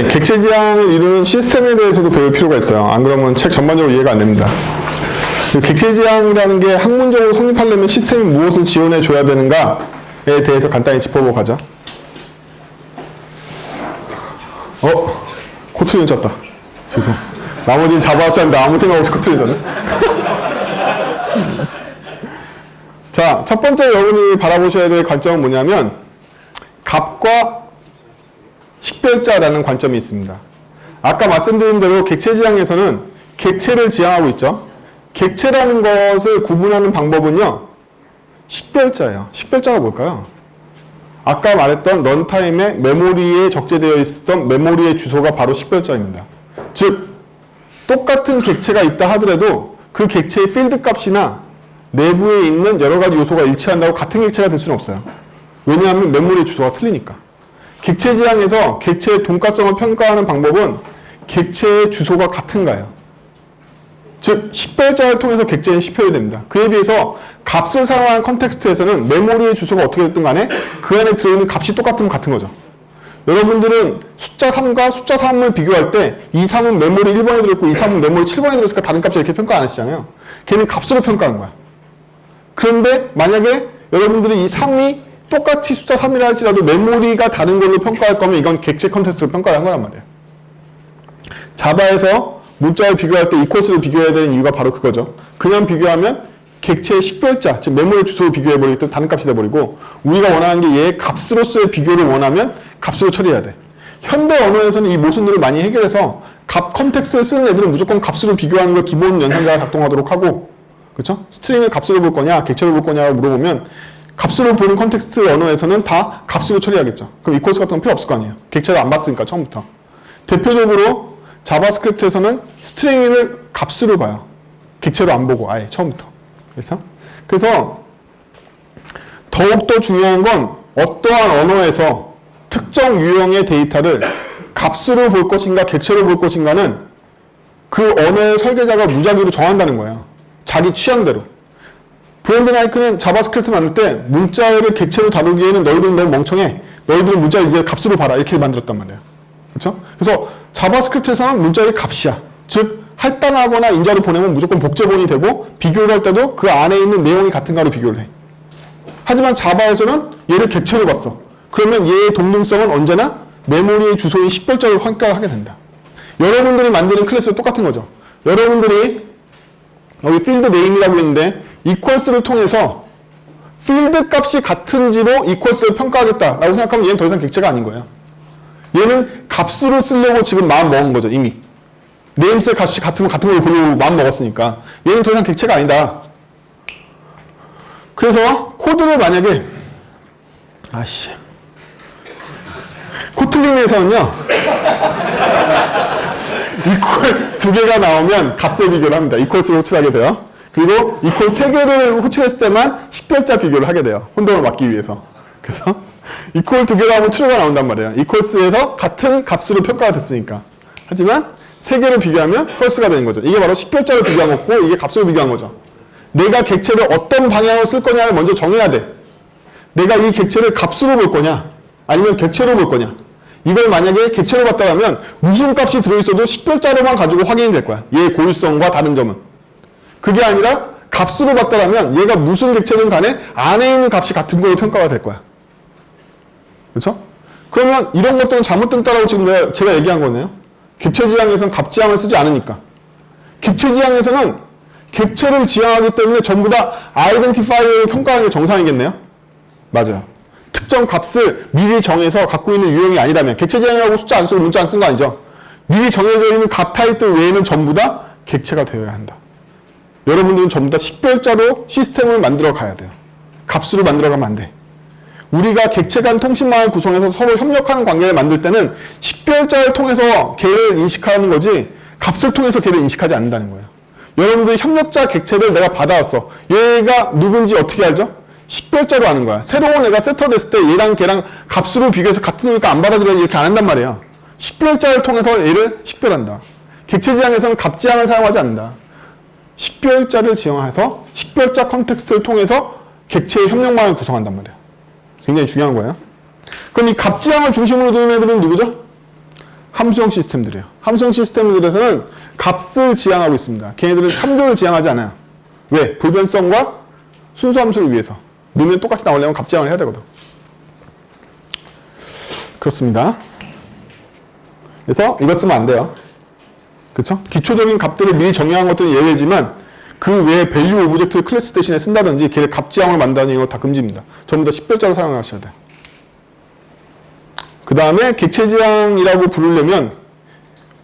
객체 지향을 이루는 시스템에 대해서도 배울 필요가 있어요. 안 그러면 책 전반적으로 이해가 안 됩니다. 객체 지향이라는 게 학문적으로 성립하려면 시스템이 무엇을 지원해 줘야 되는가에 대해서 간단히 짚어보고 가죠. 코트리온 쳤다. 죄송. 나머지는 잡아왔지 않는데 아무 생각 없이 코트리온 쳤네. 자, 첫 번째 여러분이 바라보셔야 될 관점은 뭐냐면 값과 식별자라는 관점이 있습니다. 아까 말씀드린 대로 객체 지향에서는 객체를 지향하고 있죠. 객체라는 것을 구분하는 방법은요, 식별자예요. 식별자가 뭘까요? 아까 말했던 런타임에 메모리에 적재되어 있었던 메모리의 주소가 바로 식별자입니다. 즉, 똑같은 객체가 있다 하더라도 그 객체의 필드 값이나 내부에 있는 여러 가지 요소가 일치한다고 같은 객체가 될 수는 없어요. 왜냐하면 메모리의 주소가 틀리니까. 객체 지향에서 객체의 동가성을 평가하는 방법은 객체의 주소가 같은가요? 즉, 식별자를 통해서 객체는 식별이 됩니다. 그에 비해서 값을 사용하는 컨텍스트에서는 메모리의 주소가 어떻게 됐든 간에 그 안에 들어있는 값이 똑같으면 같은 거죠. 여러분들은 숫자 3과 숫자 3을 비교할 때 이 3은 메모리 1번에 들어있고 이 3은 메모리 7번에 들어있으니까 다른 값을 이렇게 평가 안 하시잖아요. 걔는 값으로 평가하는 거야. 그런데 만약에 여러분들이 이 3이 똑같이 숫자 3이라 할지라도 메모리가 다른 걸로 평가할 거면 이건 객체 컨텍스트로 평가를 한 거란 말이에요. 자바에서 문자를 비교할 때 equals를 비교해야 되는 이유가 바로 그거죠. 그냥 비교하면 객체의 식별자, 즉 메모리 주소를 비교해버리기 때문에 다른 값이 돼버리고 우리가 원하는 게 얘의 값으로서의 비교를 원하면 값으로 처리해야 돼. 현대 언어에서는 이 모순들을 많이 해결해서 값 컨텍스트를 쓰는 애들은 무조건 값으로 비교하는 걸 기본 연산자가 작동하도록 하고, 그렇죠? 스트링을 값으로 볼 거냐, 객체로 볼 거냐고 물어보면 값으로 보는 컨텍스트 언어에서는 다 값으로 처리하겠죠. 그럼 equals 같은 건 필요 없을 거 아니에요. 객체를 안 봤으니까 처음부터. 대표적으로 자바스크립트에서는 스트링을 값으로 봐요. 객체로 안 보고 아예 처음부터. 그래서 더욱더 중요한 건 어떠한 언어에서 특정 유형의 데이터를 값으로 볼 것인가 객체로 볼 것인가는 그 언어의 설계자가 무작위로 정한다는 거예요. 자기 취향대로. 브랜든 하이크는 자바스크립트 만들 때 문자를 객체로 다루기에는 너희들은 너무 멍청해. 너희들은 문자를 이제 값으로 봐라. 이렇게 만들었단 말이에요. 그렇죠? 그래서 자바스크립트에서는 문자의 값이야. 즉 할당하거나 인자를 보내면 무조건 복제본이 되고 비교를 할 때도 그 안에 있는 내용이 같은가로 비교를 해. 하지만 자바에서는 얘를 객체로 봤어. 그러면 얘의 동등성은 언제나 메모리의 주소인 식별자를 평가하게 된다. 여러분들이 만드는 클래스도 똑같은 거죠. 여러분들이 여기 필드 네임이라고 있는데 equals를 통해서 필드 값이 같은지로 equals를 평가하겠다라고 생각하면 얘는 더 이상 객체가 아닌 거예요. 얘는 값으로 쓰려고 지금 마음 먹은 거죠, 이미. 네임셋 값이 같으면 같은 걸 보려고 마음 먹었으니까. 얘는 더 이상 객체가 아니다. 그래서 코드를 만약에 코틀린에서는요 equal 2개가 나오면 값의 비교를 합니다. equals를 호출하게 돼요. 그리고 equal 3개를 호출했을 때만 식별자 비교를 하게 돼요. 혼동을 막기 위해서. 그래서 equal 2개로 하면 true가 나온단 말이에요. equals에서 같은 값으로 평가가 됐으니까. 하지만 3개를 비교하면 false가 되는 거죠. 이게 바로 식별자를 비교한 거고 이게 값으로 비교한 거죠. 내가 객체를 어떤 방향으로 쓸 거냐를 먼저 정해야 돼. 내가 이 객체를 값으로 볼 거냐 아니면 객체로 볼 거냐. 이걸 만약에 객체로 봤다면 무슨 값이 들어있어도 식별자로만 가지고 확인이 될 거야. 얘의 고유성과 다른 점은. 그게 아니라 값으로 봤다면 얘가 무슨 객체든 간에 안에 있는 값이 같은 걸로 평가가 될 거야. 그렇죠? 그러면 이런 것들은 잘못된다라고 지금 제가 얘기한 거네요. 객체 지향에서는 값 지향을 쓰지 않으니까. 객체 지향에서는 객체를 지향하기 때문에 전부 다 아이덴티파이어를 평가하는 게 정상이겠네요. 맞아요. 특정 값을 미리 정해서 갖고 있는 유형이 아니라면 객체 지향이라고 숫자 안 쓰고 문자 안 쓴 거 아니죠. 미리 정해져 있는 값 타입들 외에는 전부 다 객체가 되어야 한다. 여러분들은 전부 다 식별자로 시스템을 만들어 가야 돼요. 값으로 만들어 가면 안 돼. 우리가 객체 간 통신망을 구성해서 서로 협력하는 관계를 만들 때는 식별자를 통해서 걔를 인식하는 거지 값을 통해서 걔를 인식하지 않는다는 거예요. 여러분들이 협력자 객체를 내가 받아왔어. 얘가 누군지 어떻게 알죠? 식별자로 아는 거야. 새로운 애가 세터됐을 때 얘랑 걔랑 값으로 비교해서 같으니까 안 받아들여야지 이렇게 안 한단 말이에요. 식별자를 통해서 얘를 식별한다. 객체 지향에서는 값 지향을 사용하지 않는다. 식별자를 지향해서 식별자 컨텍스트를 통해서 객체의 협력망을 구성한단 말이에요. 굉장히 중요한 거예요. 그럼 이 값 지향을 중심으로 두는 애들은 누구죠? 함수형 시스템들이에요. 함수형 시스템들에서는 값을 지향하고 있습니다. 걔네들은 참조를 지향하지 않아요. 왜? 불변성과 순수 함수를 위해서. 넣으면 똑같이 나오려면 값 지향을 해야 되거든. 그렇습니다. 그래서 이것 쓰면 안 돼요. 그쵸? 기초적인 값들을 미리 정의한 것들은 예외지만 그 외에 밸류 오브젝트를 클래스 대신에 쓴다든지 걔를 값 지향을 만든다는 거 다 금지입니다. 전부 다 10별자로 사용하셔야 돼요. 그 다음에 객체 지향이라고 부르려면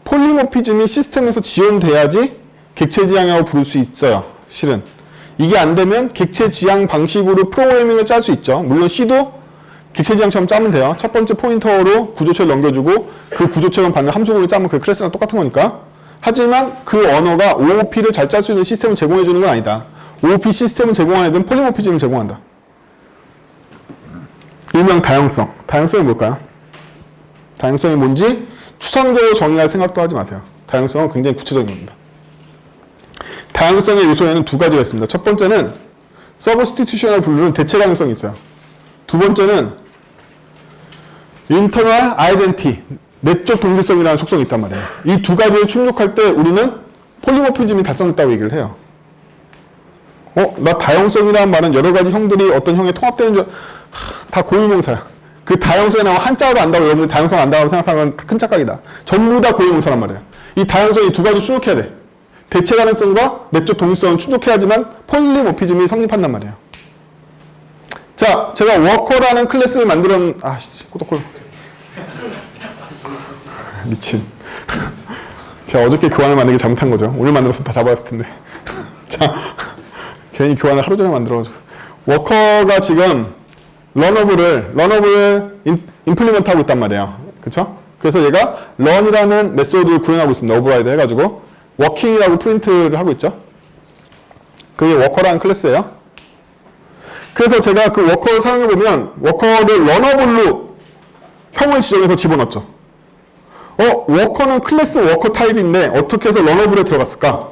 폴리모피즘이 시스템에서 지원돼야지 객체 지향이라고 부를 수 있어요. 실은. 이게 안 되면 객체 지향 방식으로 프로그래밍을 짤 수 있죠. 물론 C도 객체 지향처럼 짜면 돼요. 첫 번째 포인터로 구조체를 넘겨주고 그 구조체를 받는 함수를 짜면 그 클래스랑 똑같은 거니까. 하지만 그 언어가 OOP를 잘 짤 수 있는 시스템을 제공해주는 건 아니다. OOP 시스템을 제공하는 애들은 폴리모피즘을 제공한다. 일명 다형성. 다형성이 뭘까요? 다형성이 뭔지 추상적으로 정의할 생각도 하지 마세요. 다형성은 굉장히 구체적인 겁니다. 다양성의 요소에는 두 가지가 있습니다. 첫 번째는 서브스티튜션을 부르는 대체 가능성이 있어요. 두 번째는 인터널 아이덴티, 내적 동기성이라는 속성이 있단 말이에요. 이 두 가지를 충족할 때 우리는 폴리모피즘이 달성됐다고 얘기를 해요. 나 다형성이라는 말은 여러 가지 형들이 어떤 형에 통합되는 줄, 다 고유명사야. 그 다형성에 나오면 한자어도 안다고 여러분들 다형성 안다고 생각하는 건 큰 착각이다. 전부 다 고유명사란 말이에요. 이 다형성이 두 가지 충족해야 돼. 대체 가능성과 내적 동일성은 충족해야지만 폴리모피즘이 성립한단 말이에요. 자, 제가 워커라는 클래스를 꼬독꼬독. 미친. 제가 어저께 교환을 만들기 잘못한 거죠. 오늘 만들었으면 다 잡아왔을 텐데. 자, 괜히 교환을 하루 전에 만들어가지고. 워커가 지금 런어블을 임플리먼트 하고 있단 말이에요. 그쵸? 그래서 얘가 런이라는 메소드를 구현하고 있습니다. 오버라이드 해가지고. 워킹이라고 프린트를 하고 있죠. 그게 워커라는 클래스예요. 그래서 제가 그 워커를 사용해보면 워커를 러너블로 형을 지정해서 집어넣었죠. 워커는 클래스 워커 타입인데 어떻게 해서 러너블에 들어갔을까?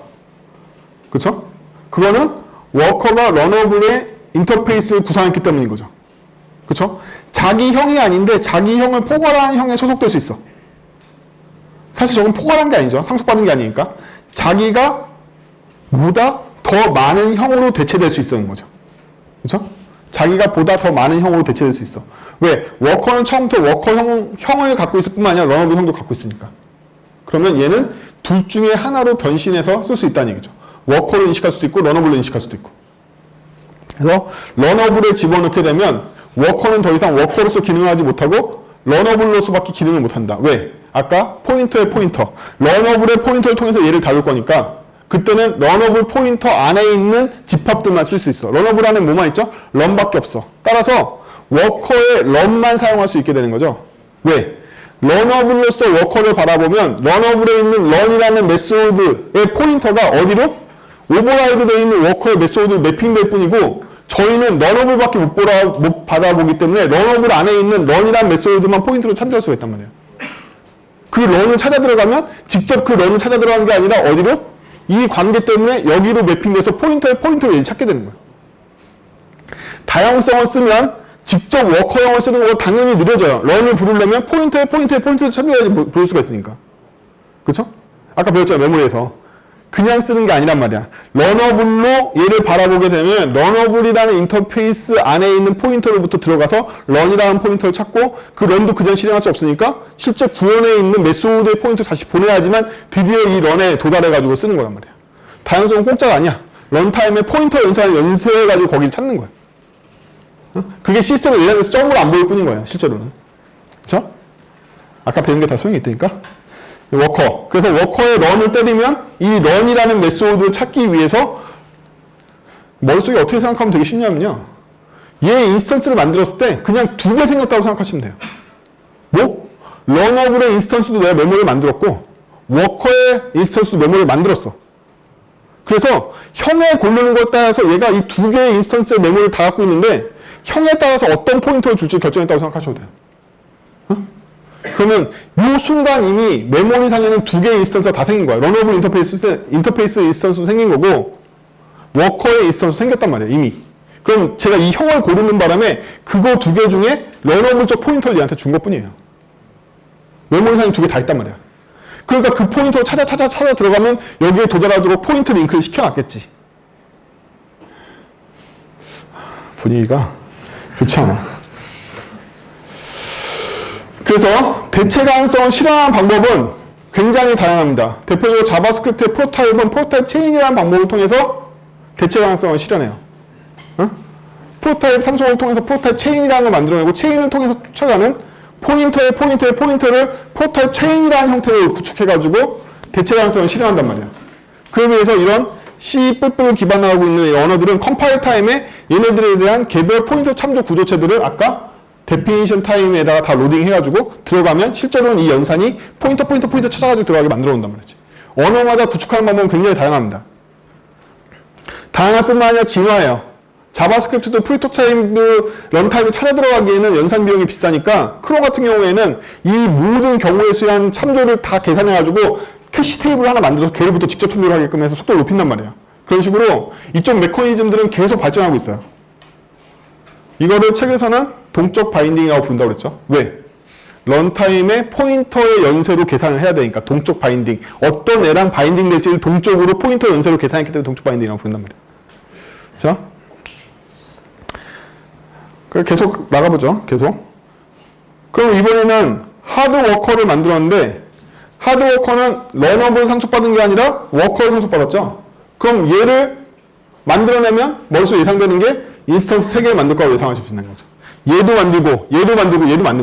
그쵸? 그거는 워커가 러너블의 인터페이스를 구성했기 때문인 거죠. 그쵸? 자기 형이 아닌데 자기 형을 포괄한 형에 소속될 수 있어. 사실 저건 포괄한 게 아니죠. 상속받은 게 아니니까. 자기가 보다 더 많은 형으로 대체될 수 있는 거죠. 그렇죠? 자기가 보다 더 많은 형으로 대체될 수 있어. 왜? 워커는 처음부터 워커 형을 갖고 있을 뿐만 아니라 러너블 형도 갖고 있으니까. 그러면 얘는 둘 중에 하나로 변신해서 쓸 수 있다는 얘기죠. 워커로 인식할 수도 있고 러너블로 인식할 수도 있고. 그래서 러너블에 집어넣게 되면 워커는 더 이상 워커로서 기능을 하지 못하고 러너블로서밖에 기능을 못한다. 왜? 아까 포인터의 포인터. 러너블의 포인터를 통해서 얘를 다룰 거니까 그때는 러너블 포인터 안에 있는 집합들만 쓸 수 있어. 러너블 안에 뭐만 있죠? 런밖에 없어. 따라서 워커의 런만 사용할 수 있게 되는 거죠. 왜? 러너블로서 워커를 바라보면 러너블에 있는 런이라는 메소드의 포인터가 어디로? 오버라이드 되어 있는 워커의 메소드로 매핑될 뿐이고 저희는 러너블밖에 못 받아보기 때문에 러너블 안에 있는 런이라는 메소드만 포인트로 참조할 수가 있단 말이에요. 그 런을 찾아 들어가면 직접 그 런을 찾아 들어가는 게 아니라 어디로? 이 관계 때문에 여기로 매핑돼서 포인터를 찾게 되는 거예요. 다양성을 쓰면 직접 워커형을 쓰는 거가 당연히 느려져요. 런을 부르려면 포인터를 참조해야지 부를 수가 있으니까. 그렇죠? 아까 배웠잖아요. 메모리에서. 그냥 쓰는 게 아니란 말이야. 러너블로 얘를 바라보게 되면 러너블이라는 인터페이스 안에 있는 포인터로부터 들어가서 런이라는 포인터를 찾고 그 런도 그냥 실행할 수 없으니까 실제 구현에 있는 메소드의 포인터를 다시 보내야지만 드디어 이 런에 도달해가지고 쓰는 거란 말이야. 다양성은 공짜가 아니야. 런타임에 포인터 연세해가지고 거기를 찾는 거야. 그게 시스템을 예전에서 점으로 안 보일 뿐인 거예요. 실제로는. 그렇죠? 아까 배운 게 다 소용이 있다니까? 워커. 그래서 워커의 런을 때리면 이 런이라는 메소드를 찾기 위해서 머릿속에 어떻게 생각하면 되게 쉽냐면요. 얘 인스턴스를 만들었을 때 그냥 두 개 생겼다고 생각하시면 돼요. 뭐? 러너블의 인스턴스도 내가 메모리를 만들었고 워커의 인스턴스도 메모리를 만들었어. 그래서 형에 고르는 것에 따라서 얘가 이 두 개의 인스턴스의 메모리를 다 갖고 있는데 형에 따라서 어떤 포인터를 줄지 결정했다고 생각하셔도 돼요. 그러면 이 순간 이미 메모리상에는 두 개의 인스턴스가 다 생긴 거야. 러너블 인터페이스 인스턴스도 생긴 거고 워커의 인스턴스도 생겼단 말이에요. 이미. 그럼 제가 이 형을 고르는 바람에 그거 두 개 중에 러너블적 포인터를 얘한테 준 것뿐이에요. 메모리상에 두 개 다 있단 말이야. 그러니까 그 포인트로 찾아 들어가면 여기에 도달하도록 포인트 링크를 시켜놨겠지. 분위기가 좋지 않아. 그래서 대체 가능성을 실현하는 방법은 굉장히 다양합니다. 대표적으로 자바스크립트의 프로타입은 프로타입 체인이라는 방법을 통해서 대체 가능성을 실현해요. 응? 프로타입 상속을 통해서 프로타입 체인이라는 걸 만들어내고 체인을 통해서 쫓아가는 포인터의 포인터를 프로타입 체인이라는 형태로 구축해가지고 대체 가능성을 실현한단 말이야. 그에 비해서 이런 C++을 기반으로 하고 있는 이 언어들은 컴파일 타임에 얘네들에 대한 개별 포인터 참조 구조체들을 아까 데피니션 타임에다가 다 로딩해가지고 들어가면 실제로는 이 연산이 포인터 찾아가지고 들어가게 만들어 온단 말이지. 언어마다 구축하는 방법은 굉장히 다양합니다. 다양할 뿐만 아니라 진화해요. 자바스크립트도 프리토타입 런타임을 찾아 들어가기에는 연산 비용이 비싸니까 크로 같은 경우에는 이 모든 경우에 수한 참조를 다 계산해가지고 캐시 테이블 하나 만들어서 걔를부터 직접 참조를 하게끔 해서 속도를 높인단 말이에요. 그런 식으로 이쪽 메커니즘들은 계속 발전하고 있어요. 이거를 책에서는 동적 바인딩이라고 부른다고 그랬죠. 왜? 런타임의 포인터의 연쇄로 계산을 해야 되니까 동적 바인딩. 어떤 애랑 바인딩 될지를 동적으로 포인터 연쇄로 계산했기 때문에 동적 바인딩이라고 부른단 말이에요. 자, 계속 나가보죠. 계속. 그럼 이번에는 하드워커를 만들었는데 하드워커는 러너블 상속받은 게 아니라 워커를 상속받았죠. 그럼 얘를 만들어내면 머릿속에 예상되는 게 인스턴스 3개를 만들 거라고 예상하실 수 있는 거죠. 얘도 만든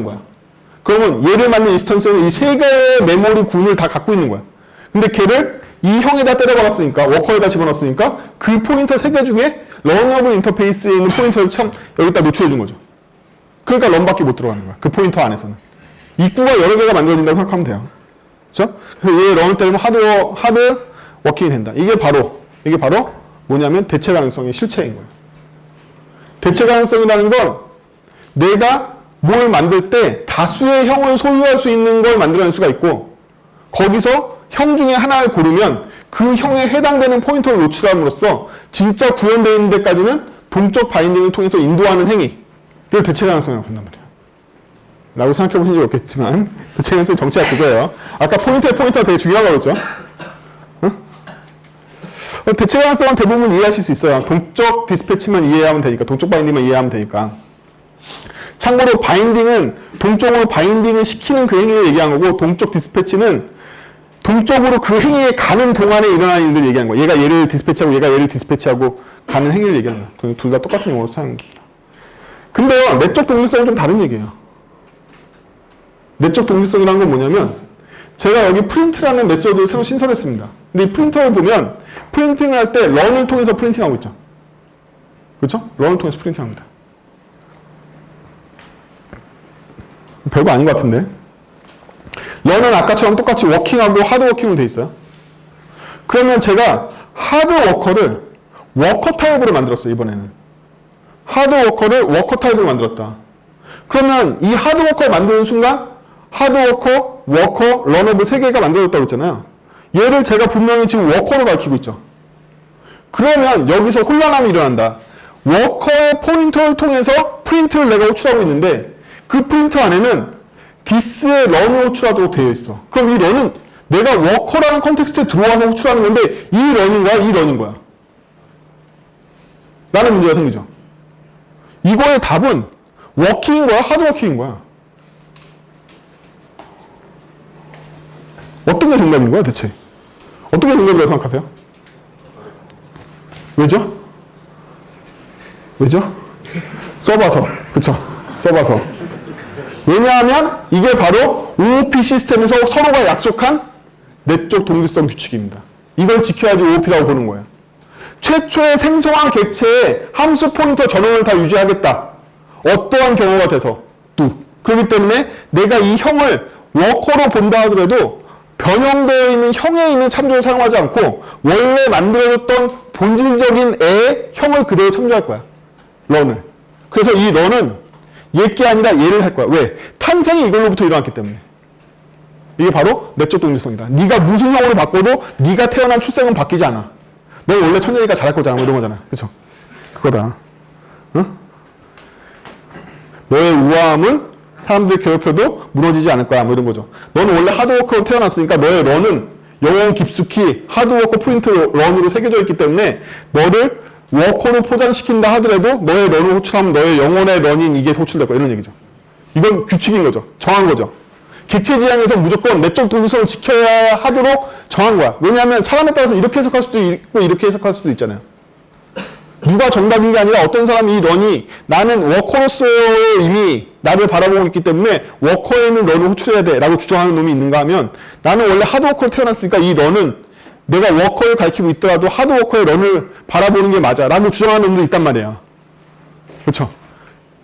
거야. 그러면 얘를 만든 인스턴스는 이 3개의 메모리 군을 다 갖고 있는 거야. 근데 걔를 이 형에다 때려박았으니까, 워커에다 집어넣었으니까 그 포인터 3개 중에 러너블 인터페이스에 있는 포인터를 참 여기다 노출해 준 거죠. 그러니까 런밖에 못 들어가는 거야. 그 포인터 안에서는. 입구가 여러 개가 만들어진다고 생각하면 돼요. 그렇죠? 그래서 얘 런을 때리면 하드 워킹이 된다. 이게 바로 뭐냐면 대체 가능성의 실체인 거예요. 대체 가능성이라는 건 내가 뭘 만들 때 다수의 형을 소유할 수 있는 걸 만들어낼 수가 있고 거기서 형 중에 하나를 고르면 그 형에 해당되는 포인터를 노출함으로써 진짜 구현되어 있는 데까지는 동적 바인딩을 통해서 인도하는 행위를 대체 가능성이라고 본단 말이에요. 라고 생각해 보신 적이 없겠지만 대체 가능성의 정체가 그거예요. 아까 포인터가 되게 중요하다고 그랬죠? 대체 가능성은 대부분 이해하실 수 있어요. 동적 디스패치만 이해하면 되니까, 동적 바인딩만 이해하면 되니까. 참고로 바인딩은 동적으로 바인딩을 시키는 그 행위를 얘기한 거고, 동적 디스패치는 동적으로 그 행위에 가는 동안에 일어나는 일들을 얘기한 거예요. 얘가 얘를 디스패치하고 얘가 얘를 디스패치하고 가는 행위를 얘기하는 거예요. 둘 다 똑같은 용어로 사용합니다. 근데요, 내적 동질성은 좀 다른 얘기예요. 내적 동질성이라는 건 뭐냐면 제가 여기 프린트라는 메소드를 새로 신설했습니다. 근데 이 프린터를 보면 프린팅을 할 때 런을 통해서 프린팅하고 있죠. 그렇죠? 런을 통해서 프린팅합니다. 별거 아닌 것 같은데. 런은 아까처럼 똑같이 워킹하고 하드워킹으로 돼 있어요. 그러면 제가 하드워커를 워커 타입으로 만들었어요. 이번에는. 하드워커를 워커 타입으로 만들었다. 그러면 이 하드워커를 만드는 순간 하드워커, 워커, 러너블 3개가 만들어졌다고 했잖아요. 얘를 제가 분명히 지금 워커로 가르치고 있죠. 그러면 여기서 혼란함이 일어난다. 워커의 포인터를 통해서 프린트를 내가 호출하고 있는데 그 프린터 안에는 디스의 런을 호출하도록 되어 있어. 그럼 이 런은 내가 워커라는 컨텍스트에 들어와서 호출하는 건데 이 런인 거야? 이 런인 거야? 라는 문제가 생기죠. 이거의 답은 워킹인 거야? 하드워킹인 거야? 어떤 게 정답인 거야, 대체? 어떤 게 정답이라고 생각하세요? 왜죠? 써봐서. 그쵸? 써봐서. 왜냐하면 이게 바로 OOP 시스템에서 서로가 약속한 내적 동질성 규칙입니다. 이걸 지켜야지 OOP라고 보는 거예요. 최초의 생성한 객체의 함수 포인터 전원을 다 유지하겠다. 어떠한 경우가 돼서 또. 그렇기 때문에 내가 이 형을 워커로 본다 하더라도 변형되어 있는 형에 있는 참조를 사용하지 않고 원래 만들어졌던 본질적인 애의 형을 그대로 참조할 거야. 런을. 그래서 이 런은 얘게 아니라 얘를 할 거야. 왜? 탄생이 이걸로부터 일어났기 때문에. 이게 바로 내적 동질성이다. 네가 무슨 형으로 바꿔도 네가 태어난 출생은 바뀌지 않아. 너 원래 천년이니까 잘할 거잖아. 뭐 이런 거잖아. 그쵸? 그거다. 응? 너의 우아함은 사람들이 괴롭혀도 무너지지 않을 거야. 뭐 이런 거죠. 너는 원래 하드워커로 태어났으니까 너의 런은 영혼 깊숙이 하드워커 프린트 런으로 새겨져 있기 때문에 너를 워커로 포장시킨다 하더라도 너의 런을 호출하면 너의 영혼의 런인 이게 호출될 거야. 이런 얘기죠. 이건 규칙인 거죠. 정한 거죠. 객체 지향에서 무조건 내적 동일성을 지켜야 하도록 정한 거야. 왜냐하면 사람에 따라서 이렇게 해석할 수도 있고 이렇게 해석할 수도 있잖아요. 누가 정답인 게 아니라 어떤 사람이 이 런이 나는 워커로서 이미 나를 바라보고 있기 때문에 워커에 있는 런을 호출해야 돼 라고 주장하는 놈이 있는가 하면 나는 원래 하드워커로 태어났으니까 이 런은 내가 워커를 가리키고 있더라도 하드워커의 런을 바라보는 게 맞아 라고 주장하는 놈도 있단 말이에요. 그렇죠?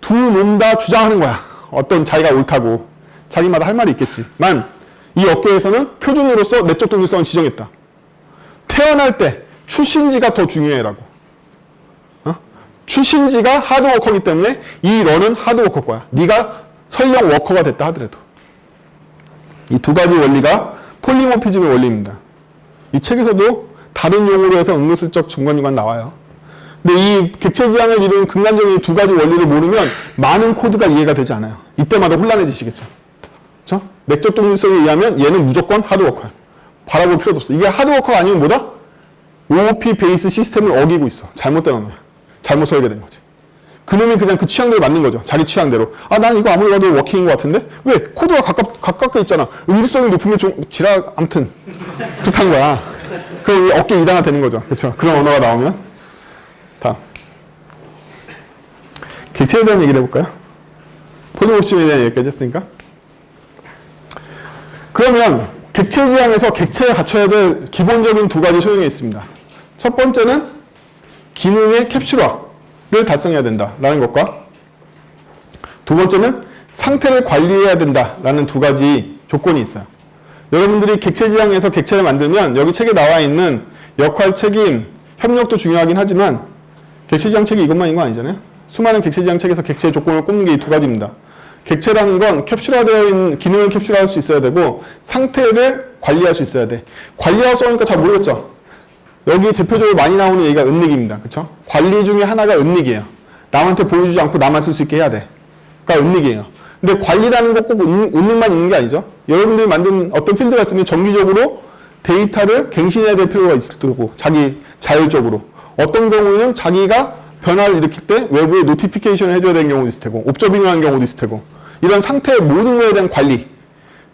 두 놈 다 주장하는 거야. 어떤 자기가 옳다고. 자기마다 할 말이 있겠지만 이 업계에서는 표준으로서 내적 동일성을 지정했다. 태어날 때 출신지가 더 중요해라고. 출신지가 하드워커이기 때문에 이 런은 하드워커 거야. 네가 설령 워커가 됐다 하더라도. 이 두 가지 원리가 폴리모피즘의 원리입니다. 이 책에서도 다른 용어로 해서 은근슬쩍 중간중간 나와요. 근데 이 객체 지향을 이루는 근간적인 두 가지 원리를 모르면 많은 코드가 이해가 되지 않아요. 이때마다 혼란해지시겠죠. 그렇죠? 내적 동일성에 의하면 얘는 무조건 하드워커야. 바라볼 필요도 없어. 이게 하드워커가 아니면 뭐다? OOP 베이스 시스템을 어기고 있어. 잘못된 놈이야. 잘못 설계된 거지. 그놈이 그냥 그 취향대로 맞는 거죠. 자기 취향대로. 아, 난 이거 아무리 봐도 워킹인 것 같은데? 왜? 코드가 가깝게 있잖아. 응집성이 높은 게 좀, 암튼. 그렇다는 거야. 그 어깨 이단화 되는 거죠. 그렇죠. 그런 언어가 나오면. 다음. 객체에 대한 얘기를 해볼까요? 폴리모피즘에 대한 얘기까지 했으니까. 그러면 객체 지향에서 객체에 갖춰야 될 기본적인 두 가지 소용이 있습니다. 첫 번째는 기능의 캡슐화를 달성해야 된다라는 것과 두 번째는 상태를 관리해야 된다라는 두 가지 조건이 있어요. 여러분들이 객체 지향에서 객체를 만들면 여기 책에 나와 있는 역할, 책임, 협력도 중요하긴 하지만 객체 지향 책이 이것만인 거 아니잖아요. 수많은 객체 지향 책에서 객체의 조건을 꼽는 게 이 두 가지입니다. 객체라는 건 캡슐화되어 있는 기능을 캡슐화할 수 있어야 되고 상태를 관리할 수 있어야 돼. 관리하고 써니까 잘 모르겠죠. 여기 대표적으로 많이 나오는 얘기가 은닉입니다. 그쵸? 관리 중에 하나가 은닉이에요. 남한테 보여주지 않고 나만 쓸 수 있게 해야 돼. 그러니까 은닉이에요. 근데 관리라는 거 꼭 은닉만 있는 게 아니죠. 여러분들이 만든 어떤 필드가 있으면 정기적으로 데이터를 갱신해야 될 필요가 있을 테고, 자기 자율적으로. 어떤 경우에는 자기가 변화를 일으킬 때 외부에 노티피케이션을 해줘야 되는 경우도 있을 테고, 옵저빙을 하는 경우도 있을 테고, 이런 상태의 모든 거에 대한 관리,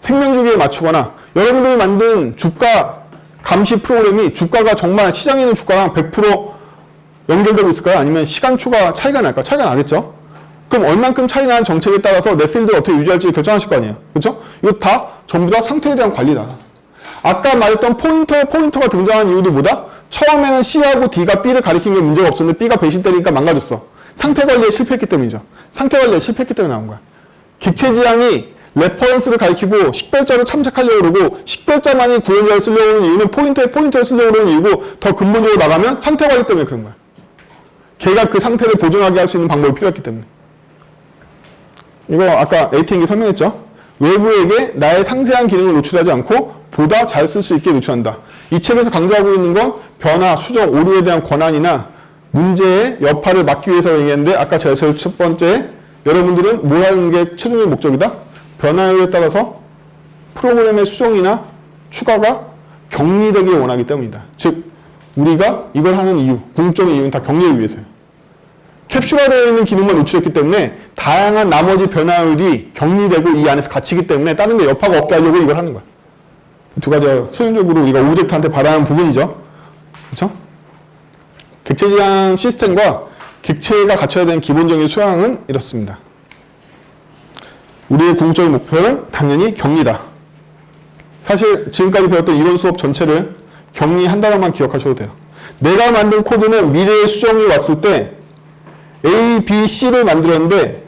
생명주기에 맞추거나, 여러분들이 만든 주가 감시 프로그램이 주가가 정말 시장에 있는 주가랑 100% 연결되고 있을까요? 아니면 시간초가 차이가 날까요? 차이가 나겠죠? 그럼 얼만큼 차이 나는 정책에 따라서 내 필드를 어떻게 유지할지 결정하실 거 아니에요? 그렇죠? 이거 다 전부 다 상태에 대한 관리다. 아까 말했던 포인터가 등장한 이유도 뭐다? 처음에는 C하고 D가 B를 가리킨 게 문제가 없었는데 B가 배신 때리니까 망가졌어. 상태 관리에 실패했기 때문이죠. 상태 관리에 실패했기 때문에 나온 거야. 객체 지향이 레퍼런스를 가리키고 식별자를 참작하려고 그러고 식별자만이 구현자를 쓰려고 하는 이유는 포인터를 쓰려고 하는 이유고 더 근본적으로 나가면 상태 관리 때문에 그런 거야. 걔가 그 상태를 보존하게 할 수 있는 방법이 필요했기 때문에. 이거 아까 ATM기 설명했죠? 외부에게 나의 상세한 기능을 노출하지 않고 보다 잘 쓸 수 있게 노출한다. 이 책에서 강조하고 있는 건 변화, 수정, 오류에 대한 권한이나 문제의 여파를 막기 위해서 얘기했는데 아까 제가 첫 번째 여러분들은 뭘 하는 게 최종의 목적이다? 변화에 따라서 프로그램의 수정이나 추가가 격리되길 원하기 때문이다. 즉 우리가 이걸 하는 이유, 궁극적인 이유는 다 격리를 위해서예요. 캡슐화되어 있는 기능만 노출했기 때문에 다양한 나머지 변화율이 격리되고 이 안에서 갇히기 때문에 다른 데 여파가 없게 하려고 이걸 하는 거야. 두 가지가 최종적으로 우리가 오브젝트한테 바라는 부분이죠. 그렇죠? 객체 지향 시스템과 객체가 갖춰야 되는 기본적인 소양은 이렇습니다. 우리의 궁극적인 목표는 당연히 격리다. 사실 지금까지 배웠던 이론 수업 전체를 격리 한 단어만 기억하셔도 돼요. 내가 만든 코드는 미래의 수정이 왔을 때 A, B, C를 만들었는데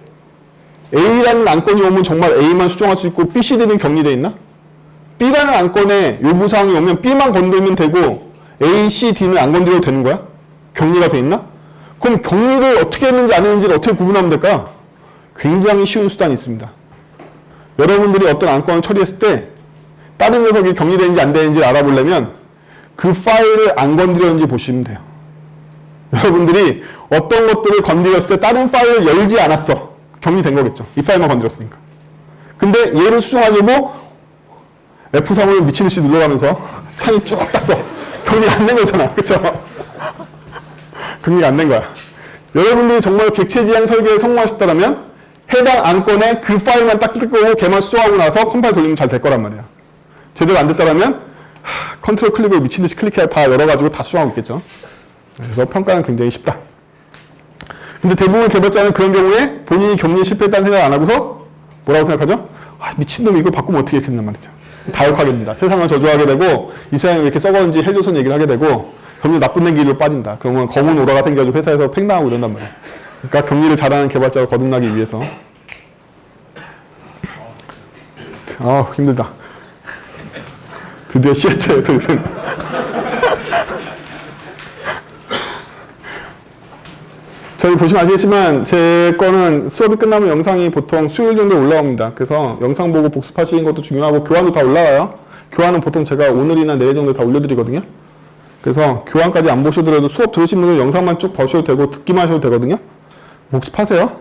A라는 안건이 오면 정말 A만 수정할 수 있고 B, C, D는 격리되어 있나? B라는 안건에 요구사항이 오면 B만 건들면 되고 A, C, D는 안 건드려도 되는 거야? 격리가 돼 있나? 그럼 격리를 어떻게 했는지 안 했는지를 어떻게 구분하면 될까요? 굉장히 쉬운 수단이 있습니다. 여러분들이 어떤 안건을 처리했을 때 다른 녀석이 격리되는지 안 되는지 알아보려면 그 파일을 안 건드렸는지 보시면 돼요. 여러분들이 어떤 것들을 건드렸을 때 다른 파일을 열지 않았어. 격리된 거겠죠. 이 파일만 건드렸으니까. 근데 얘를 수정하려고 F3을 미친듯이 눌러가면서 창이 쭉 땄어. 경리가 안 된 거잖아. 그쵸? 경리가 안 된 거야. 여러분들이 정말 객체지향 설계에 성공하셨다면 해당 안건에 그 파일만 딱 뜯고 걔만 수정하고 나서 컴파일 돌리면 잘 될 거란 말이야. 제대로 안 됐다면 컨트롤 클릭으로 미친듯이 클릭해야 다 열어가지고 다 수정하고 있겠죠. 그래서 평가는 굉장히 쉽다. 근데 대부분 개발자는 그런 경우에 본인이 격리에 실패했다는 생각 안 하고서 뭐라고 생각하죠? 아, 미친놈 이거 바꾸면 어떻게 했겠단 말이죠. 다욕하게 됩니다. 세상을 저주하게 되고 이 세상이 왜 이렇게 썩었는지 헬조선 얘기를 하게 되고 점점 나쁜 데 길로 빠진다. 그러면 검은 오라가 생겨가지고 회사에서 팽당하고 이런단 말이에요. 그러니까 격리를 잘하는 개발자가 거듭나기 위해서. 힘들다. 드디어 시애틀에 돌면. 저희 보시면 아시겠지만 제 거는 수업이 끝나면 영상이 보통 수요일 정도 올라옵니다. 그래서 영상 보고 복습하시는 것도 중요하고 교환도 다 올라와요. 교환은 보통 제가 오늘이나 내일 정도 다 올려드리거든요. 그래서 교환까지 안 보셔도 수업 들으신 분은 영상만 쭉 보셔도 되고 듣기만 하셔도 되거든요. 복습하세요.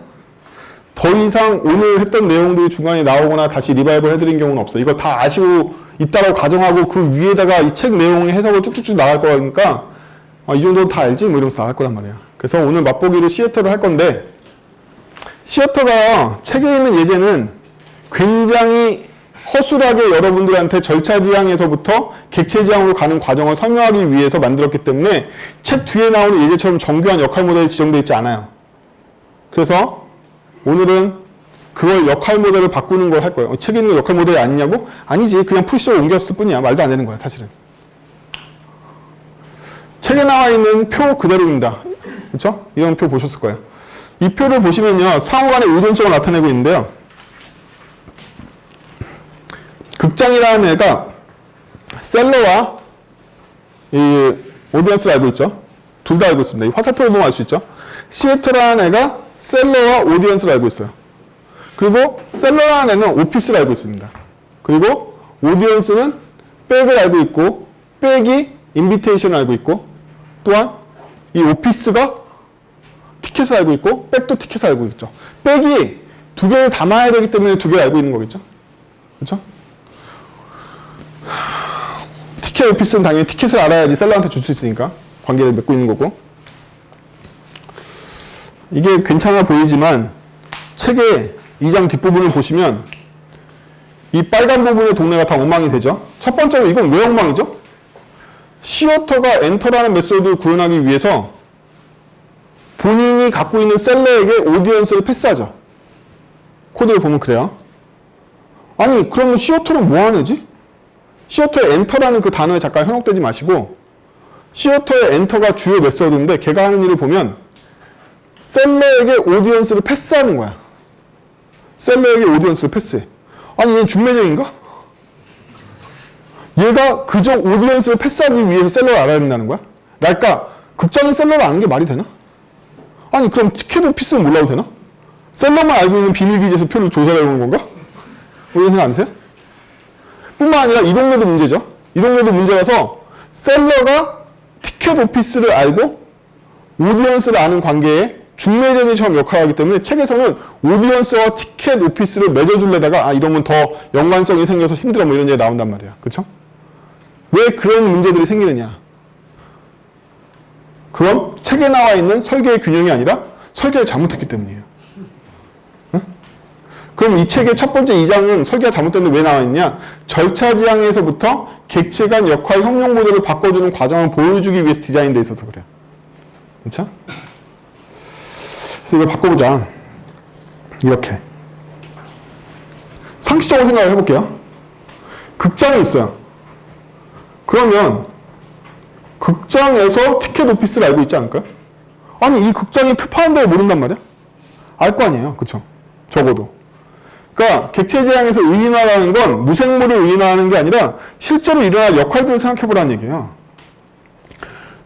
더 이상 오늘 했던 내용들이 중간에 나오거나 다시 리바이벌 해드린 경우는 없어요. 이거 다 아시고 있다고 가정하고 그 위에다가 이 책 내용의 해석을 쭉쭉쭉 나갈 거니까 이 정도는 다 알지? 뭐 이러면서 나갈 거란 말이에요. 그래서 오늘 맛보기로 시애터를 할 건데 시애터가 책에 있는 예제는 굉장히 허술하게 여러분들한테 절차 지향에서부터 객체 지향으로 가는 과정을 설명하기 위해서 만들었기 때문에 책 뒤에 나오는 예제처럼 정교한 역할 모델이 지정되어 있지 않아요. 그래서 오늘은 그걸 역할 모델을 바꾸는 걸 할 거예요. 책에 있는 역할 모델이 아니냐고? 아니지. 그냥 풀시로 옮겼을 뿐이야. 말도 안 되는 거야, 사실은. 책에 나와 있는 표 그대로입니다. 그렇죠? 이런 표 보셨을 거예요. 이 표를 보시면요. 상호 간의 의존성을 나타내고 있는데요. 극장이라는 애가 셀러와 이 오디언스를 알고 있죠. 둘 다 알고 있습니다. 이 화살표를 보면 알 수 있죠. 시애터라는 애가 셀러와 오디언스를 알고 있어요. 그리고 셀러라는 애는 오피스를 알고 있습니다. 그리고 오디언스는 백을 알고 있고 백이 인비테이션을 알고 있고 또한 이 오피스가 티켓을 알고 있고 백도 티켓을 알고 있죠. 백이 두 개를 담아야 되기 때문에 두 개를 알고 있는 거겠죠. 그렇죠? 티켓 오피스는 당연히 티켓을 알아야지 셀러한테 줄 수 있으니까 관계를 맺고 있는 거고. 이게 괜찮아 보이지만 책의 2장 뒷부분을 보시면 이 빨간 부분의 동네가 다 엉망이 되죠. 첫 번째로 이건 왜 엉망이죠? 시어터가 엔터라는 메소드를 구현하기 위해서 본인이 갖고 있는 셀러에게 오디언스를 패스하죠. 코드를 보면 그래요. 아니 그러면 시어터는 뭐 하는 애지? 시어터의 엔터라는 그 단어에 잠깐 현혹되지 마시고 시어터의 엔터가 주요 메소드인데 걔가 하는 일을 보면 셀러에게 오디언스를 패스하는 거야. 셀러에게 오디언스를 패스해. 아니 얘는 중매적인가? 얘가 그저 오디언스를 패스하기 위해서 셀러를 알아야 된다는 거야? 그러니까 극장인 셀러를 아는 게 말이 되나? 아니 그럼 티켓 오피스는 몰라도 되나? 셀러만 알고 있는 비밀기지에서 표를 조사해 오는 건가? 뭐 이런 생각 안 드세요? 뿐만 아니라 이 동네도 문제죠. 이 동네도 문제라서 셀러가 티켓 오피스를 알고 오디언스를 아는 관계에 중매제니처럼 역할을 하기 때문에 책에서는 오디언스와 티켓 오피스를 맺어주려다가 이러면 더 연관성이 생겨서 힘들어 뭐 이런 얘기가 나온단 말이야. 그쵸? 왜 그런 문제들이 생기느냐? 그건 책에 나와 있는 설계의 균형이 아니라 설계를 잘못했기 때문이에요. 응? 그럼 이 책의 첫 번째 2장은 설계가 잘못됐는데 왜 나와 있냐? 절차 지향에서부터 객체 간 역할 협력 모델을 바꿔주는 과정을 보여주기 위해서 디자인되어 있어서 그래요. 그쵸? 이걸 바꿔보자. 이렇게. 상식적으로 생각을 해볼게요. 극장이 있어요. 그러면 극장에서 티켓 오피스를 알고 있지 않을까요? 아니 이 극장이 표 파는 데를 모른단 말이야? 알 거 아니에요. 그쵸? 적어도. 그러니까 객체 지향에서 의인화라는 건 무생물을 의인화하는 게 아니라 실제로 일어날 역할들을 생각해보라는 얘기예요.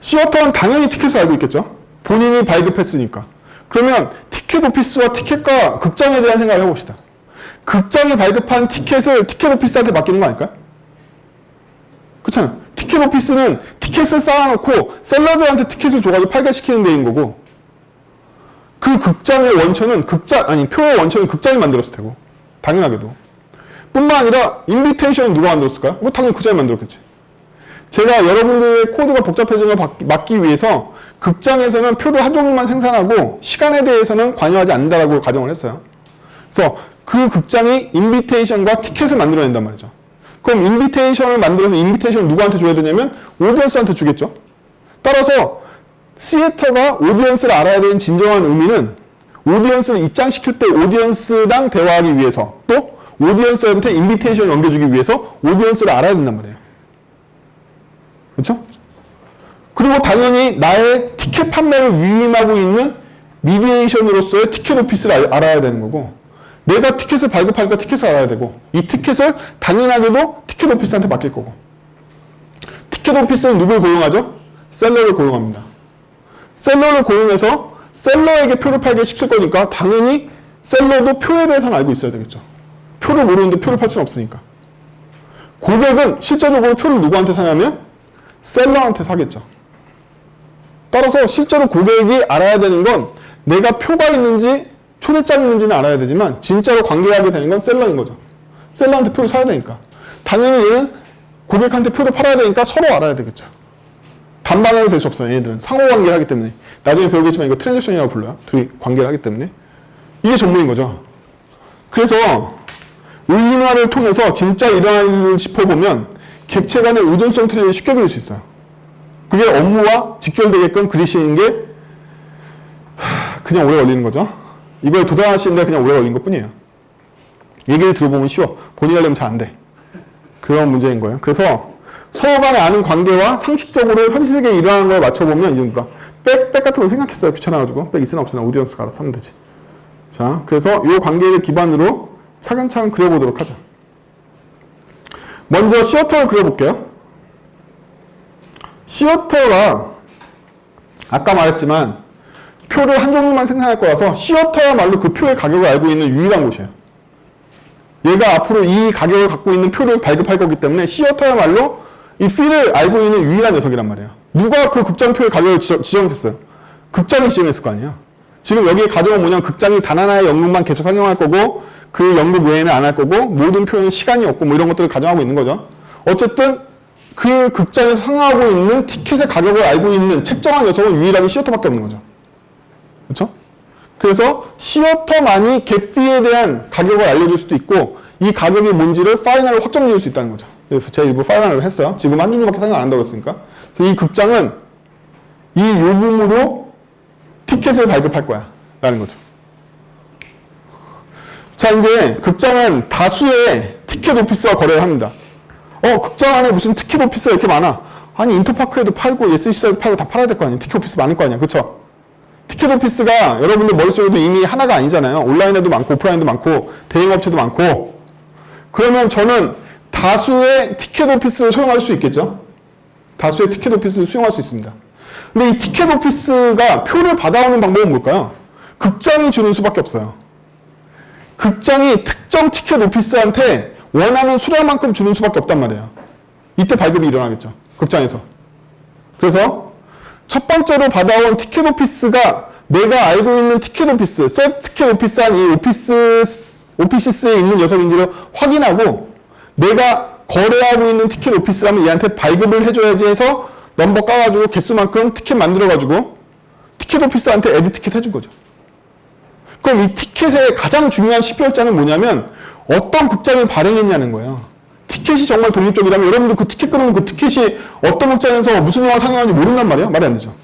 시어터는 당연히 티켓을 알고 있겠죠? 본인이 발급했으니까. 그러면 티켓 오피스와 티켓과 극장에 대한 생각을 해봅시다. 극장이 발급한 티켓을 티켓 오피스한테 맡기는 거 아닐까요? 그렇잖아요. 티켓 오피스는 티켓을 쌓아놓고 셀러들한테 티켓을 줘가지고 팔게시키는 데인 거고 그 극장의 원천은 표의 원천은 극장이 만들었을 테고 당연하게도 뿐만 아니라 인비테이션은 누가 만들었을까요? 뭐 당연히 그 사람이 만들었겠지. 제가 여러분들의 코드가 복잡해지는 걸 막기 위해서 극장에서는 표를 한 종류만 생산하고 시간에 대해서는 관여하지 않는다라고 가정을 했어요. 그래서 그 극장이 인비테이션과 티켓을 만들어낸단 말이죠. 그럼 인비테이션을 만들어서 인비테이션을 누구한테 줘야 되냐면 오디언스한테 주겠죠. 따라서 시애터가 오디언스를 알아야 되는 진정한 의미는 오디언스를 입장시킬 때 오디언스랑 대화하기 위해서 또 오디언스한테 인비테이션을 넘겨주기 위해서 오디언스를 알아야 된단 말이에요. 그렇죠? 그리고 당연히 나의 티켓 판매를 위임하고 있는 미디에이션으로서의 티켓 오피스를 알아야 되는 거고 내가 티켓을 발급하니까 티켓을 알아야 되고 이 티켓을 당연하게도 티켓 오피스한테 맡길 거고 티켓 오피스는 누굴 고용하죠? 셀러를 고용합니다. 셀러를 고용해서 셀러에게 표를 팔게 시킬 거니까 당연히 셀러도 표에 대해서는 알고 있어야 되겠죠. 표를 모르는데 표를 팔 수는 없으니까. 고객은 실제적으로 표를 누구한테 사냐면 셀러한테 사겠죠. 따라서 실제로 고객이 알아야 되는 건 내가 표가 있는지 초대장이 있는지는 알아야 되지만 진짜로 관계하게 되는 건 셀러인 거죠. 셀러한테 표를 사야 되니까. 당연히 얘는 고객한테 표를 팔아야 되니까 서로 알아야 되겠죠. 반반으로 될 수 없어요. 얘네들은 상호관계를 하기 때문에. 나중에 배우겠지만 이거 트랜잭션이라고 불러요. 둘이 관계를 하기 때문에. 이게 전문인 거죠. 그래서 의인화를 통해서 진짜 일어나는 일을 짚어보면 객체 간의 의존성 트리를 쉽게 그릴 수 있어요. 그게 업무와 직결되게끔 그리시는 게 그냥 오래 걸리는 거죠. 이걸 도달하시는데 그냥 오래 걸린 것 뿐이에요. 얘기를 들어보면 쉬워. 본인이 하려면 잘 안 돼. 그런 문제인 거예요. 그래서 서로 간에 아는 관계와 상식적으로 현실에 일어나는 걸 맞춰보면 이정도다. 백 같은 거 생각했어요. 귀찮아가지고. 백 있으나 없으나 오디언스가 알아서 하면 되지. 자, 그래서 이 관계를 기반으로 차근차근 그려보도록 하죠. 먼저 시어터를 그려볼게요. 시어터가 아까 말했지만 표를 한 종류만 생산할 거라서 시어터야말로 그 표의 가격을 알고 있는 유일한 곳이에요. 얘가 앞으로 이 가격을 갖고 있는 표를 발급할 거기 때문에 시어터야말로 이 fee를 알고 있는 유일한 녀석이란 말이에요. 누가 그 극장표의 가격을 지정했어요? 극장이 지정했을 거 아니에요. 지금 여기에 가정은 뭐냐면 극장이 단 하나의 연극만 계속 상영할 거고 그 연극 외에는 안 할 거고 모든 표현은 시간이 없고 뭐 이런 것들을 가정하고 있는 거죠. 어쨌든 그 극장에서 상영하고 있는 티켓의 가격을 알고 있는 책정한 녀석은 유일하게 시어터밖에 없는 거죠. 그렇죠? 그래서 시어터만이 겟피에 대한 가격을 알려줄 수도 있고 이 가격이 뭔지를 파이널로 확정 지을 수 있다는 거죠. 그래서 제가 일부 파이널을 했어요. 지금 한 종류밖에 상영 안 한다고 했으니까. 그래서 이 극장은 이 요금으로 티켓을 발급할 거야 라는 거죠. 자, 이제 극장은 다수의 티켓 오피스와 거래를 합니다. 극장 안에 무슨 티켓 오피스가 이렇게 많아. 아니 인터파크에도 팔고 SC에도 팔고 다 팔아야 될 거 아니야. 티켓 오피스 많을 거 아니야. 그쵸? 티켓 오피스가 여러분들 머릿속에도 이미 하나가 아니잖아요. 온라인에도 많고 오프라인도 많고 대행업체도 많고. 그러면 저는 다수의 티켓 오피스를 소용할 수 있겠죠? 다수의 티켓 오피스를 수용할 수 있습니다. 근데 이 티켓 오피스가 표를 받아오는 방법은 뭘까요? 극장이 주는 수밖에 없어요. 극장이 특정 티켓 오피스한테 원하는 수량만큼 주는 수밖에 없단 말이에요. 이때 발급이 일어나겠죠. 극장에서. 그래서 첫 번째로 받아온 티켓 오피스가 내가 알고 있는 티켓 오피스, 셋 티켓 오피스한 이 오피시스에 있는 녀석인지를 확인하고 내가 거래하고 있는 티켓 오피스라면 얘한테 발급을 해줘야지 해서 넘버 까가지고 개수만큼 티켓 만들어가지고 티켓 오피스한테 애드 티켓 해준 거죠. 그럼 이 티켓의 가장 중요한 시별자는 뭐냐면 어떤 극장이 발행했냐는 거예요. 티켓이 정말 독립적이라면 여러분들 그 티켓 끊으면 그 티켓이 어떤 극장에서 무슨 영화 상영하는지 모른단 말이에요. 말이 안 되죠.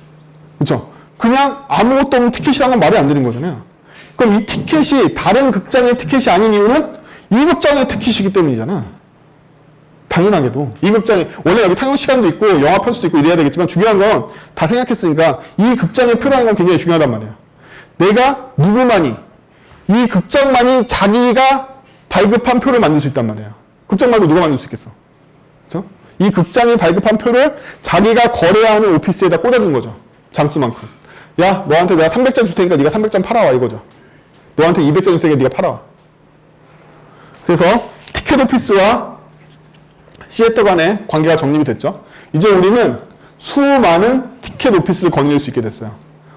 그렇죠? 그냥 아무것도 없는 티켓이라는 건 말이 안 되는 거잖아요. 그럼 이 티켓이 다른 극장의 티켓이 아닌 이유는 이 극장의 티켓이기 때문이잖아. 당연하게도 이 극장이 원래 여기 상영 시간도 있고 영화 편수도 있고 이래야 되겠지만 중요한 건 다 생각했으니까 이 극장의 표라는 건 굉장히 중요하단 말이에요. 내가 누구만이 이 극장만이 자기가 발급한 표를 만들 수 있단 말이에요. 극장 말고 누가 만들 수 있겠어? 그렇죠? 이 극장이 발급한 표를 자기가 거래하는 오피스에다 꽂아둔 거죠. 장수만큼. 야, 너한테 내가 300장 줄 테니까 네가 300장 팔아와 이거죠. 너한테 200장 줄 테니까 네가 팔아와. 그래서 티켓 오피스와 시애터 간의 관계가 정립이 됐죠. 이제 우리는 수많은 티켓 오피스를 거느릴 수 있게 됐어요.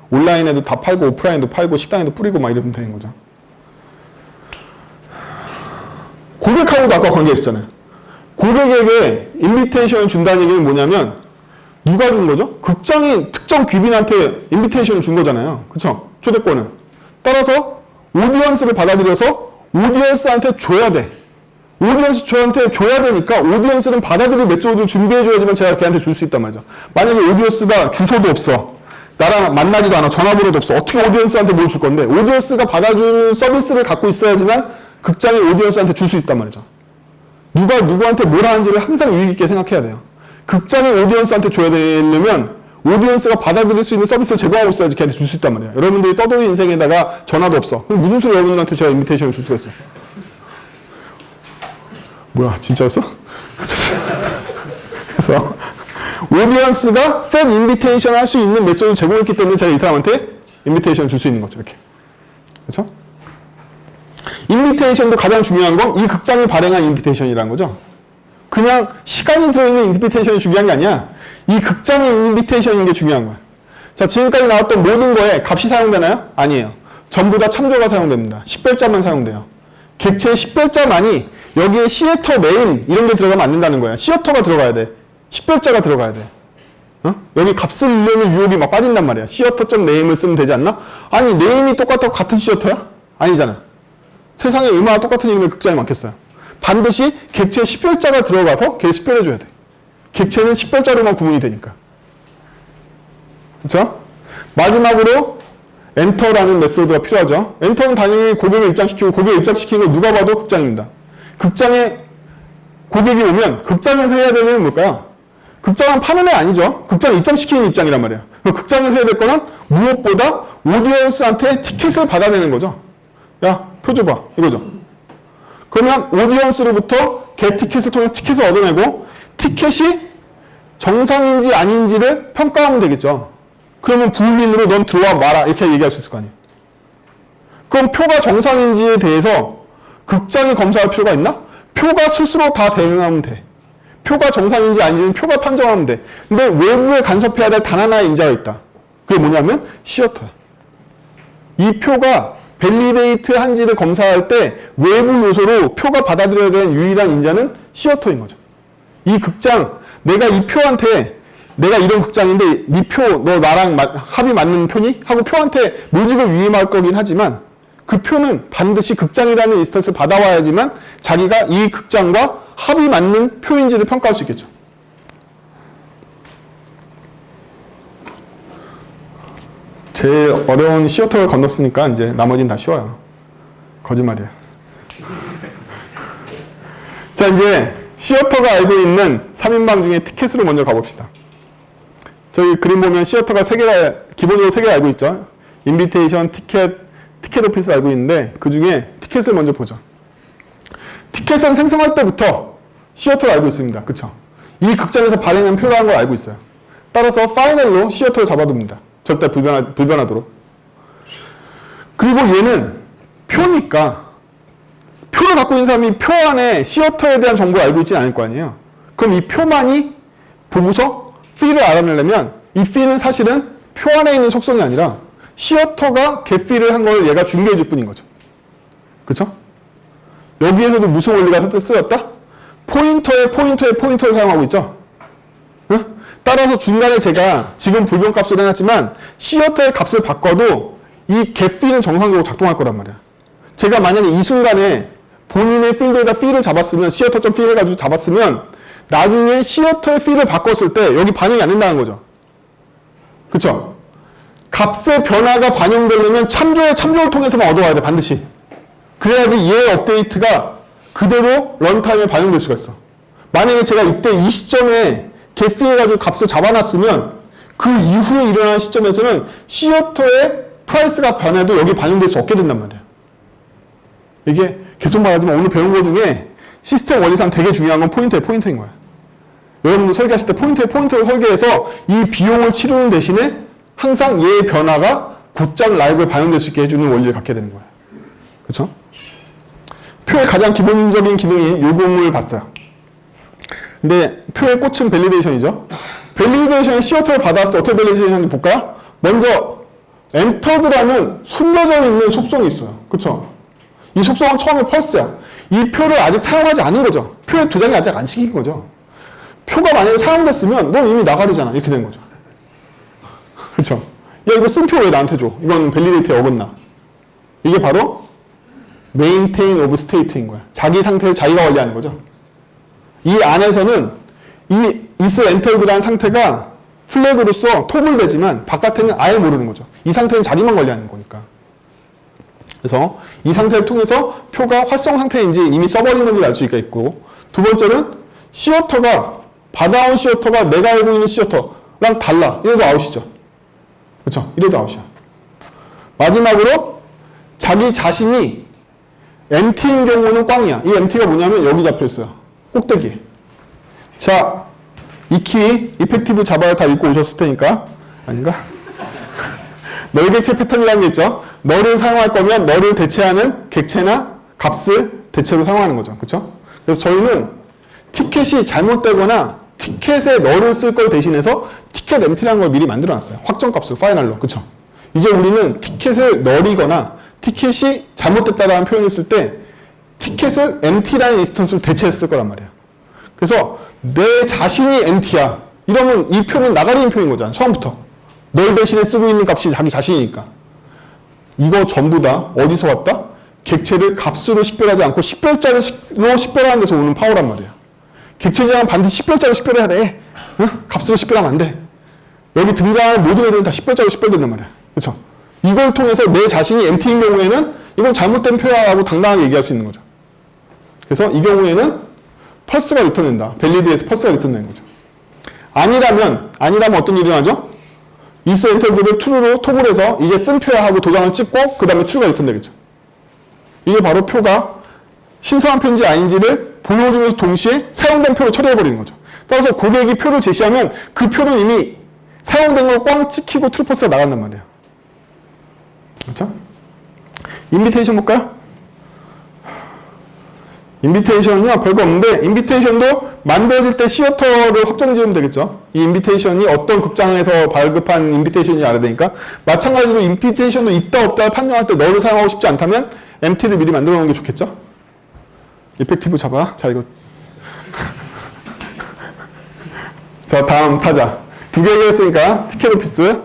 온라인에도 다 팔고 오프라인도 팔고 식당에도 뿌리고 막 이러면 되는 거죠. 고객하고도 아까 관계 있었잖아요. 고객에게 인비테이션을 준다는 얘기는 뭐냐면 누가 준 거죠? 극장이 특정 귀빈한테 인비테이션을 준 거잖아요. 그쵸? 초대권을. 따라서 오디언스를 받아들여서 오디언스한테 줘야 돼. 오디언스한테 줘야 되니까 오디언스는 받아들일 메시지를 준비해줘야지만 제가 걔한테 줄 수 있단 말이죠. 만약에 오디언스가 주소도 없어. 나랑 만나지도 않아. 전화번호도 없어. 어떻게 오디언스한테 뭘 줄 건데 오디언스가 받아주는 서비스를 갖고 있어야지만 극장이 오디언스한테 줄 수 있단 말이죠. 누가 누구한테 뭘 하는지를 항상 유의 깊게 생각해야 돼요. 극장이 오디언스한테 줘야 되려면 오디언스가 받아들일 수 있는 서비스를 제공하고 있어야지 걔한테 줄 수 있단 말이에요. 여러분들이 떠도는 인생에다가 전화도 없어. 그럼 무슨 소리 여러분들한테 제가 인비테이션을 줄 수가 있어요? 뭐야, 진짜였어? 그래서 오디언스가 셋 인비테이션 할 수 있는 메시지를 제공했기 때문에 제가 이 사람한테 인비테이션을 줄 수 있는 거죠. 이렇게. 그렇죠? 인비테이션도 가장 중요한 건 이 극장이 발행한 인비테이션이라는 거죠. 그냥 시간이 들어있는 인비테이션이 중요한 게 아니야. 이 극장의 인비테이션인 게 중요한 거야. 자, 지금까지 나왔던 모든 거에 값이 사용되나요? 아니에요. 전부 다 참조가 사용됩니다. 10별자만 사용돼요. 객체의 10별자만이 여기에 시어터 네임 이런 게 들어가면 안 된다는 거야. 시어터가 들어가야 돼. 10별자가 들어가야 돼. 어? 여기 값을 넣으면 유혹이 막 빠진단 말이야. 시어터.name을 쓰면 되지 않나? 아니, 네임이 똑같다고 같은 시어터야? 아니잖아. 세상에 얼마나 똑같은 이름의 극장이 많겠어요. 반드시 객체에 10별자가 들어가서 걔를 식별해줘야 돼. 객체는 10별자로만 구분이 되니까. 그렇죠? 마지막으로 엔터라는 메소드가 필요하죠. 엔터는 당연히 고객을 입장시키고 고객을 입장시키는 걸 누가 봐도 극장입니다. 극장에 고객이 오면 극장에서 해야 되는 건 뭘까요? 극장은 파는 애 아니죠. 극장 입장시키는 입장이란 말이에요. 극장에서 해야 될 거는 무엇보다 오디언스한테 티켓을 받아내는 거죠. 야, 표 줘봐. 이거죠. 그러면 오디언스로부터 걔 티켓을 통해 티켓을 얻어내고 티켓이 정상인지 아닌지를 평가하면 되겠죠. 그러면 부인으로 넌 들어와 마라 이렇게 얘기할 수 있을 거 아니에요. 그럼 표가 정상인지에 대해서 극장이 검사할 필요가 있나? 표가 스스로 다 대응하면 돼. 표가 정상인지 아닌지는 표가 판정하면 돼. 근데 외부에 간섭해야 될 단 하나의 인자가 있다. 그게 뭐냐면 시어터야. 이 표가 밸리데이트 한지를 검사할 때 외부 요소로 표가 받아들여야 되는 유일한 인자는 시어터인 거죠. 이 극장, 내가 이 표한테 내가 이런 극장인데 네 표 너 나랑 합이 맞는 표니? 하고 표한테 로직을 위임할 거긴 하지만 그 표는 반드시 극장이라는 인스턴스를 받아와야지만 자기가 이 극장과 합이 맞는 표인지를 평가할 수 있겠죠. 제일 어려운 시어터를 건넜으니까 이제 나머지는 다 쉬워요. 거짓말이야. 자, 이제 시어터가 알고 있는 3인방 중에 티켓으로 먼저 가봅시다. 저희 그림 보면 시어터가 기본적으로 3개 알고 있죠. 인비테이션, 티켓 오피스 알고 있는데 그 중에 티켓을 먼저 보죠. 티켓은 생성할 때부터 시어터를 알고 있습니다. 그쵸? 이 극장에서 발행한 표라는 걸 알고 있어요. 따라서 파이널로 시어터를 잡아둡니다. 절대 불변하도록. 그리고 얘는 표니까 표를 갖고 있는 사람이 표 안에 시어터에 대한 정보를 알고 있지는 않을 거 아니에요. 그럼 이 표만이 보고서 필을 알아내려면 이 필은 사실은 표 안에 있는 속성이 아니라 시어터가 겟필을 한 걸 얘가 중개해 줄 뿐인 거죠. 그쵸? 여기에서도 무슨 원리가 쓰였다? 포인터를 사용하고 있죠. 응? 따라서 중간에 제가 지금 불변값으로 해놨지만 시어터의 값을 바꿔도 이 겟필은 정상적으로 작동할 거란 말이야. 제가 만약에 이 순간에 본인의 필드에다 필을 잡았으면 시어터.필 해가지고 잡았으면 나중에 시어터의 필을 바꿨을 때 여기 반영이 안 된다는 거죠. 그쵸? 값의 변화가 반영되려면 참조를 통해서만 얻어와야 돼, 반드시. 그래야지 얘 업데이트가 그대로 런타임에 반영될 수가 있어. 만약에 제가 이때 이 시점에 겟필해가지고 값을 잡아놨으면 그 이후에 일어나는 시점에서는 시어터의 프라이스가 변해도 여기 반영될 수 없게 된단 말이야. 이게 계속 말하지만 오늘 배운 것 중에 시스템 원리상 되게 중요한 건 포인터인 거야. 여러분들 설계하실 때 포인터를 설계해서 이 비용을 치르는 대신에 항상 얘의 변화가 곧장 라이브에 반영될 수 있게 해주는 원리를 갖게 되는 거야. 그렇죠? 표의 가장 기본적인 기능이 요금을 봤어요. 근데 표의 꽃은 밸리데이션이죠. 밸리데이션이 시어터를 받았을 때 어떻게 밸리데이션 하는지 볼까요? 먼저 엔터드라는 숨겨져 있는 속성이 있어요. 그렇죠? 이 속성은 처음에 펄스야. 이 표를 아직 사용하지 않은 거죠. 표에 도장이 아직 안 찍힌 거죠. 표가 만약에 사용됐으면 넌 이미 나가리잖아. 이렇게 된 거죠. 그쵸? 야, 이거 쓴 표 왜 나한테 줘? 이건 밸리데이트에 어긋나. 이게 바로 maintain of state인 거야. 자기 상태를 자기가 관리하는 거죠. 이 안에서는 이 is entered라는 상태가 플래그로서 토글되지만 바깥에는 아예 모르는 거죠. 이 상태는 자기만 관리하는 거니까. 그래서 이 상태를 통해서 표가 활성 상태인지 이미 써버린 건지 알 수가 있고, 두 번째는 시어터가 받아온 시어터가 내가 알고 있는 시어터랑 달라. 이래도 아웃이죠. 그렇죠? 이래도 아웃이야. 마지막으로 자기 자신이 MT인 경우는 꽝이야. 이 MT가 뭐냐면 여기 잡혀 있어요. 꼭대기에. 자, 이 키, 이펙티브 자바를 다 읽고 오셨을 테니까. 아닌가? 널 객체 패턴이라는 게 있죠. 널을 사용할 거면 널을 대체하는 객체나 값을 대체로 사용하는 거죠. 그렇죠? 그래서 저희는 티켓이 잘못되거나 티켓에 널을 쓸 걸 대신해서 티켓 MT라는 걸 미리 만들어 놨어요. 확정값을 파이널로. 그렇죠? 이제 우리는 티켓을 널이거나 티켓이 잘못됐다라는 표현을 쓸 때 티켓을 MT라는 인스턴스로 대체했을 거란 말이에요. 그래서 내 자신이 MT야. 이러면 이 표는 나가리인 표인 거잖아. 처음부터. 널 대신에 쓰고 있는 값이 자기 자신이니까. 이거 전부 다 어디서 왔다? 객체를 값으로 식별하지 않고 식별자로 식별하는 데서 오는 파워란 말이야. 객체지향은 반드시 식별자로 식별해야 돼. 응? 값으로 식별하면 안 돼. 여기 등장하는 모든 애들은 다 식별자로 식별된단 말이야. 그렇죠? 이걸 통해서 내 자신이 MT인 경우에는 이건 잘못된 표야라고 당당하게 얘기할 수 있는 거죠. 그래서 이 경우에는 펄스가 리턴된다. 밸리드에서 펄스가 리턴되는 거죠. 아니라면 어떤 일이 나죠? is entered를 true로 토글해서 이제 쓴 표야 하고 도장을 찍고 그 다음에 true가 리턴되겠죠. 이게 바로 표가 신성한 표인지 아닌지를 보여주면서 동시에 사용된 표로 처리해버리는 거죠. 따라서 고객이 표를 제시하면 그 표는 이미 사용된 걸 꽝 찍히고 트루 펄스가 나간단 말이에요. 그렇죠? 인비테이션 볼까요? 인비테이션은요 별거 없는데 인비테이션도 만들어질 때 시어터를 확정 지으면 되겠죠. 이 인비테이션이 어떤 극장에서 발급한 인비테이션인지 알아야 되니까 마찬가지로 인비테이션도 있다 없다 판정할 때 너를 사용하고 싶지 않다면 MT를 미리 만들어 놓는 게 좋겠죠. 이펙티브 잡아. 자 이거 자 다음 타자 두 개를 했으니까 티켓 오피스.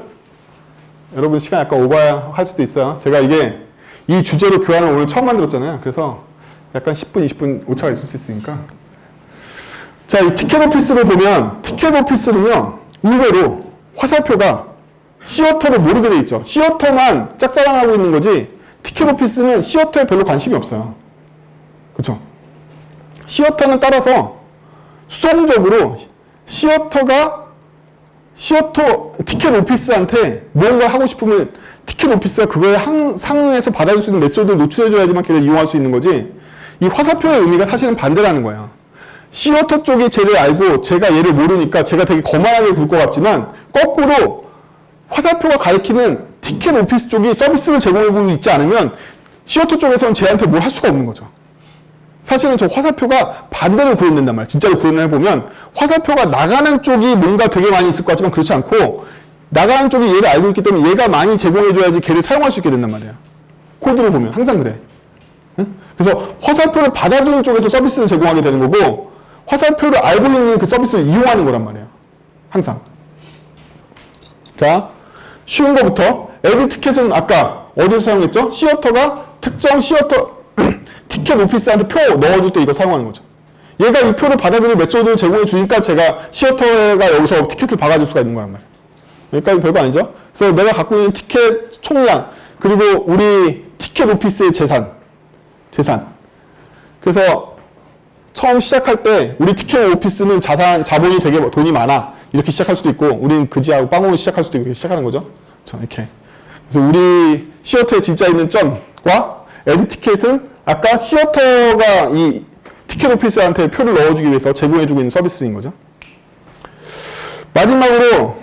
여러분 시간 약간 오버할 수도 있어요. 제가 이게 이 주제로 교환을 오늘 처음 만들었잖아요. 그래서 약간 10분, 20분 오차가 있을 수 있으니까. 자, 이 티켓 오피스를 보면, 티켓 오피스는요, 의외로 화살표가 시어터를 모르게 돼 있죠. 시어터만 짝사랑하고 있는 거지, 티켓 오피스는 시어터에 별로 관심이 없어요. 그쵸? 시어터는 따라서 수동적으로 티켓 오피스한테 뭔가 하고 싶으면 티켓 오피스가 그거에 상응해서 받아줄 수 있는 메소드를 노출해줘야지만 걔를 이용할 수 있는 거지, 이 화살표의 의미가 사실은 반대라는 거예요. 시어터 쪽이 쟤를 알고 제가 얘를 모르니까 제가 되게 거만하게 굴 것 같지만 거꾸로 화살표가 가리키는 티켓 오피스 쪽이 서비스를 제공해주고 있지 않으면 시어터 쪽에서는 쟤한테 뭘 할 수가 없는 거죠. 사실은 저 화살표가 반대로 구현된단 말이에요. 진짜로 구현을 해보면 화살표가 나가는 쪽이 뭔가 되게 많이 있을 것 같지만 그렇지 않고 나가는 쪽이 얘를 알고 있기 때문에 얘가 많이 제공해줘야지 걔를 사용할 수 있게 된단 말이에요. 코드를 보면 항상 그래. 그래서 화살표를 받아주는 쪽에서 서비스를 제공하게 되는 거고 화살표를 알고 있는 그 서비스를 이용하는 거란 말이에요. 항상. 자, 쉬운 거부터 에디 티켓은 아까 어디서 사용했죠? 시어터가 특정 시어터 티켓 오피스한테 표 넣어줄 때 이거 사용하는 거죠. 얘가 이 표를 받아들일 메소드를 제공해 주니까 제가 시어터가 여기서 티켓을 박아줄 수가 있는 거란 말이에요. 여기까지 별거 아니죠? 그래서 내가 갖고 있는 티켓 총량 그리고 우리 티켓 오피스의 재산. 그래서 처음 시작할 때 우리 티켓 오피스는 자본이 되게 돈이 많아. 이렇게 시작할 수도 있고 우리는 그지하고 빵으로 시작할 수도 있고 이렇게 시작하는 거죠. 이렇게. 그래서 우리 시어터에 진짜 있는 점과 에디 티켓은 아까 시어터가 이 티켓 오피스한테 표를 넣어주기 위해서 제공해주고 있는 서비스인 거죠. 마지막으로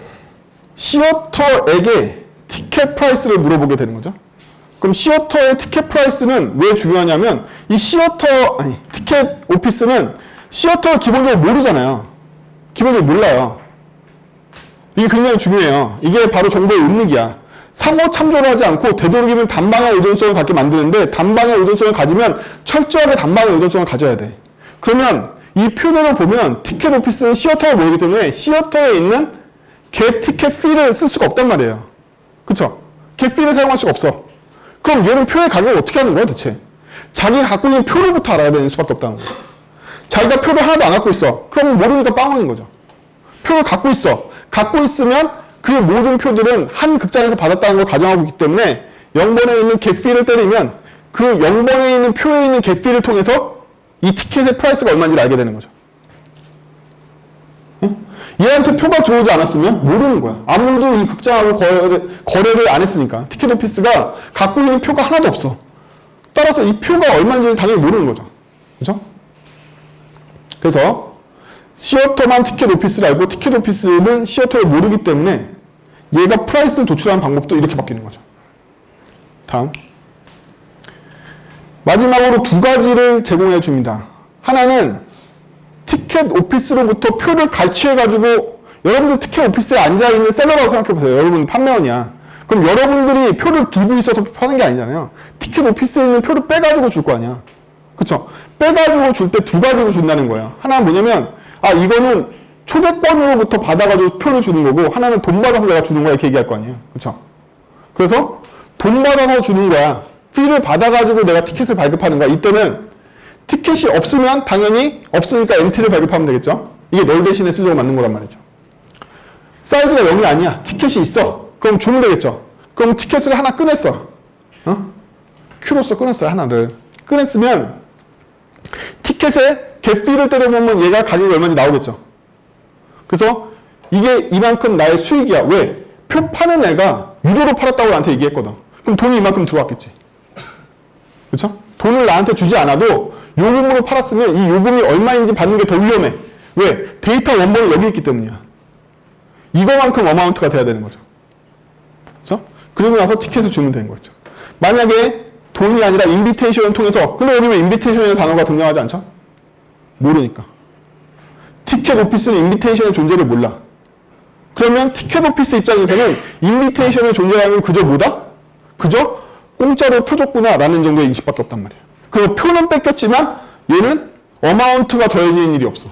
시어터에게 티켓 프라이스를 물어보게 되는 거죠. 그럼 시어터의 티켓 프라이스는 왜 중요하냐면 이 티켓 오피스는 시어터를 기본적으로 모르잖아요. 기본적으로 몰라요. 이게 굉장히 중요해요. 이게 바로 정보의 은닉이야. 상호 참조를 하지 않고 되도록이면 단방향 의존성을 갖게 만드는데 단방향 의존성을 가지면 철저하게 단방향 의존성을 가져야 돼. 그러면 이 표대로 보면 티켓 오피스는 시어터가 모르기 때문에 시어터에 있는 get 티켓 fee를 쓸 수가 없단 말이에요. 그쵸? get fee를 사용할 수가 없어. 그럼 얘는 표의 가격을 어떻게 하는 거야 대체? 자기가 갖고 있는 표로부터 알아야 되는 수밖에 없다는 거야. 자기가 표를 하나도 안 갖고 있어. 그럼 모르니까 빵원인 거죠. 표를 갖고 있어. 갖고 있으면 그 모든 표들은 한 극장에서 받았다는 걸 가정하고 있기 때문에 0번에 있는 get fee를 때리면 그 0번에 있는 표에 있는 get fee를 통해서 이 티켓의 프라이스가 얼마인지를 알게 되는 거죠. 응? 얘한테 표가 들어오지 않았으면 모르는 거야. 아무도 이 극장하고 거래를 안 했으니까. 티켓 오피스가 갖고 있는 표가 하나도 없어. 따라서 이 표가 얼마인지는 당연히 모르는 거죠. 그죠? 그래서 시어터만 티켓 오피스를 알고 티켓 오피스는 시어터를 모르기 때문에 얘가 프라이스를 도출하는 방법도 이렇게 바뀌는 거죠. 다음. 마지막으로 두 가지를 제공해 줍니다. 하나는 티켓 오피스로부터 표를 갈취해가지고 여러분들 티켓 오피스에 앉아있는 셀러라고 생각해보세요. 여러분 판매원이야. 그럼 여러분들이 표를 들고 있어서 파는 게 아니잖아요. 티켓 오피스에 있는 표를 빼가지고 줄 거 아니야. 그쵸? 빼가지고 줄 때 두 가지로 준다는 거예요. 하나는 뭐냐면 이거는 초대권으로부터 받아가지고 표를 주는 거고 하나는 돈 받아서 내가 주는 거야 이렇게 얘기할 거 아니에요. 그쵸? 그래서 돈 받아서 주는 거야. 피를 받아가지고 내가 티켓을 발급하는 거야. 이때는 티켓이 없으면 당연히 없으니까 MT를 발급하면 되겠죠. 이게 널 대신에 쓰려고 만든 거란 말이죠. 사이즈가 0이 아니야. 티켓이 있어. 그럼 주면 되겠죠. 그럼 티켓을 하나 꺼냈어. Q로서 꺼냈어요. 하나를. 꺼냈으면 티켓에 겟피를 때려보면 얘가 가격이 얼마인지 나오겠죠. 그래서 이게 이만큼 나의 수익이야. 왜? 표 파는 애가 유료로 팔았다고 나한테 얘기했거든. 그럼 돈이 이만큼 들어왔겠지. 그렇죠? 돈을 나한테 주지 않아도 요금으로 팔았으면 이 요금이 얼마인지 받는 게 더 위험해. 왜? 데이터 원본이 여기 있기 때문이야. 이거만큼 어마운트가 돼야 되는 거죠. 그렇죠? 그리고 나서 티켓을 주면 되는 거죠. 만약에 돈이 아니라 인비테이션을 통해서, 근데 여기 왜 인비테이션이라는 단어가 등장하지 않죠? 모르니까. 티켓 오피스는 인비테이션의 존재를 몰라. 그러면 티켓 오피스 입장에서는 인비테이션의 존재라는 그저 뭐다? 그저 공짜로 표 줬구나 라는 정도의 인식밖에 없단 말이에요. 그리고 표는 뺏겼지만 얘는 어마운트가 더해지는 일이 없어.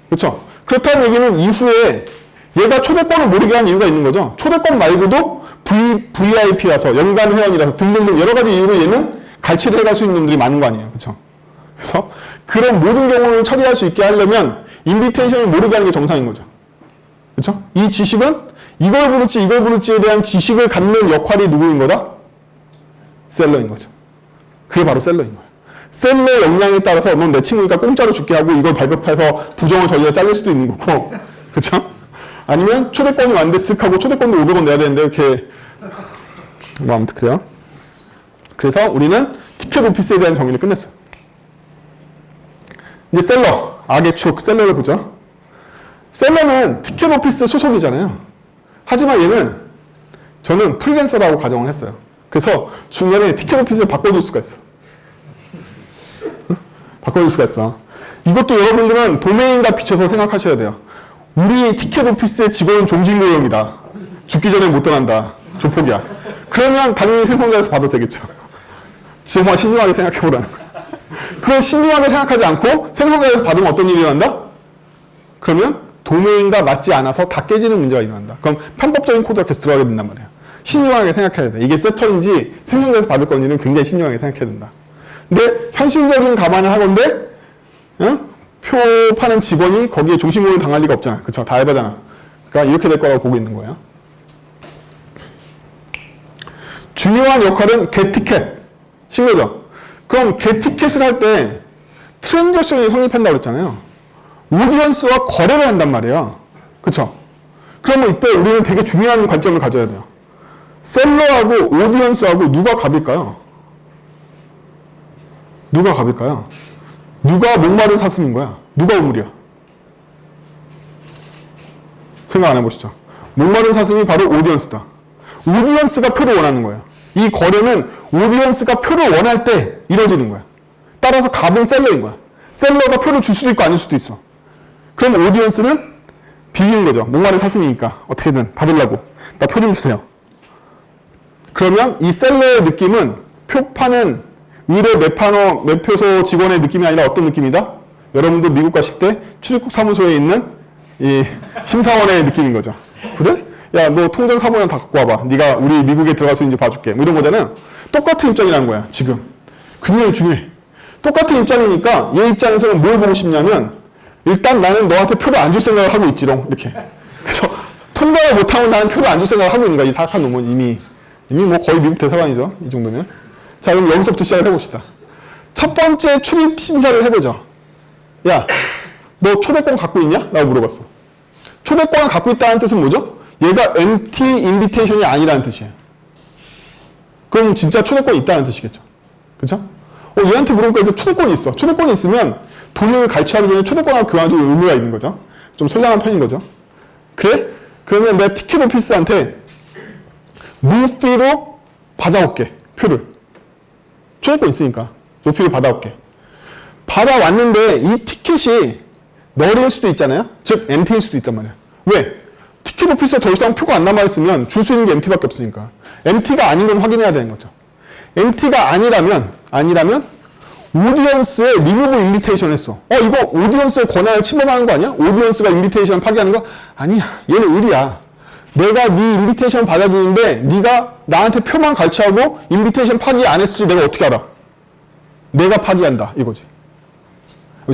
그렇죠? 그렇다는 얘기는 이후에 얘가 초대권을 모르게 한 이유가 있는 거죠. 초대권 말고도 VIP라서 연간 회원이라서 등등등 여러 가지 이유로 얘는 갈취를 해갈 수 있는 놈들이 많은 거 아니에요. 그렇죠? 그래서 그런 모든 경우를 처리할 수 있게 하려면 인비테이션을 모르게 하는 게 정상인 거죠. 그렇죠? 이 지식은 이걸 부를지에 대한 지식을 갖는 역할이 누구인 거다? 셀러인 거죠. 그게 바로 셀러인 거예요. 셀러의 역량에 따라서 넌 내 친구니까 공짜로 줄게 하고 이걸 발급해서 부정을 저희가 잘릴 수도 있는 거고, 그렇죠? 아니면 초대권이 왔는데 쓱 하고 초대권도 500원 내야 되는데 이렇게 뭐 아무튼 그래요. 그래서 우리는 티켓 오피스에 대한 정의를 끝냈어. 이제 셀러, 악의 축, 셀러를 보죠. 셀러는 티켓 오피스 소속이잖아요. 하지만 얘는 저는 프리랜서라고 가정을 했어요. 그래서 중간에 티켓 오피스를 바꿔줄 수가 있어. 바꿔줄 수가 있어. 이것도 여러분들은 도메인과 비춰서 생각하셔야 돼요. 우리 티켓 오피스의 직원은 종신고용이다. 죽기 전에 못 떠난다. 조폭이야. 그러면 당연히 생성자에서 받아도 되겠죠. 정말 신중하게 생각해보라는 거야. 그걸 신중하게 생각하지 않고 생성자에서 받으면 어떤 일이 일어난다? 그러면 도메인과 맞지 않아서 다 깨지는 문제가 일어난다. 그럼 편법적인 코드가 계속 들어가게 된단 말이야. 신중하게 생각해야 돼. 이게 세터인지 생성자에서 받을 건지는 굉장히 신중하게 생각해야 된다. 근데 현실적인 감안을 하건대 표 파는 직원이 거기에 종신고용을 당할 리가 없잖아. 그쵸? 다 알바잖아. 그러니까 이렇게 될 거라고 보고 있는 거예요. 중요한 역할은 get티켓인 거죠. 그럼 get티켓을 할 때 트랜잭션이 성립한다고 그랬잖아요. 오디언스와 거래를 한단 말이에요. 그쵸? 그러면 이때 우리는 되게 중요한 관점을 가져야 돼요. 셀러하고 오디언스하고 누가 갑일까요? 누가 갑일까요? 누가 목마른 사슴인 거야? 누가 우물이야? 생각 안 해보시죠. 목마른 사슴이 바로 오디언스다. 오디언스가 표를 원하는 거예요. 이 거래는 오디언스가 표를 원할 때 이루어지는 거야. 따라서 갑은 셀러인 거야. 셀러가 표를 줄 수도 있고 아닐 수도 있어. 그럼 오디언스는 비기는 거죠. 목마른 사슴이니까 어떻게든 받으려고. 나 표 좀 주세요. 그러면 이 셀러의 느낌은 표 파는 의뢰 매표소 직원의 느낌이 아니라 어떤 느낌이다? 여러분도 미국 가실 때 출입국 사무소에 있는 이 심사원의 느낌인 거죠. 그래? 야, 너 통장 사본이랑 다 갖고 와봐. 네가 우리 미국에 들어갈 수 있는지 봐줄게. 뭐 이런 거잖아요. 똑같은 입장이라는 거야, 지금. 굉장히 중요해. 똑같은 입장이니까 얘 입장에서는 뭘 보고 싶냐면 일단 나는 너한테 표를 안 줄 생각을 하고 있지롱. 이렇게. 그래서 통과를 못하면 나는 표를 안 줄 생각을 하고 있는 거야. 이 사악한 놈은 이미 뭐 거의 미국 대사관이죠. 이 정도면. 자, 그럼 여기서부터 시작을 해봅시다. 첫 번째 출입 심사를 해보죠. 야, 너 초대권 갖고 있냐? 라고 물어봤어. 초대권을 갖고 있다는 뜻은 뭐죠? 얘가 empty invitation이 아니라는 뜻이에요. 그럼 진짜 초대권이 있다는 뜻이겠죠. 그쵸? 얘한테 물어보니까 초대권이 있어. 초대권이 있으면 돈을 갈취하기 전에 초대권하고 교환해줄 의무가 있는 거죠. 좀 선량한 편인 거죠. 그래? 그러면 내가 티켓 오피스한테 무피로 받아올게. 표를. 초대권 있으니까. 무피로 받아올게. 받아왔는데 이 티켓이 너릴 수도 있잖아요. 즉 MT일 수도 있단 말이야. 왜? 티켓 오피스에 더 이상 표가 안 남아있으면 줄 수 있는 게 MT밖에 없으니까. MT가 아닌 건 확인해야 되는 거죠. MT가 아니라면 오디언스에 리무브 인비테이션 했어. 이거 오디언스의 권한을 침범하는 거 아니야? 오디언스가 인비테이션 파기하는 거? 아니야. 얘는 의리야. 내가 네 인비테이션 받아주는데 네가 나한테 표만 갈취하고 인비테이션 파기 안 했을지 내가 어떻게 알아? 내가 파기한다. 이거지.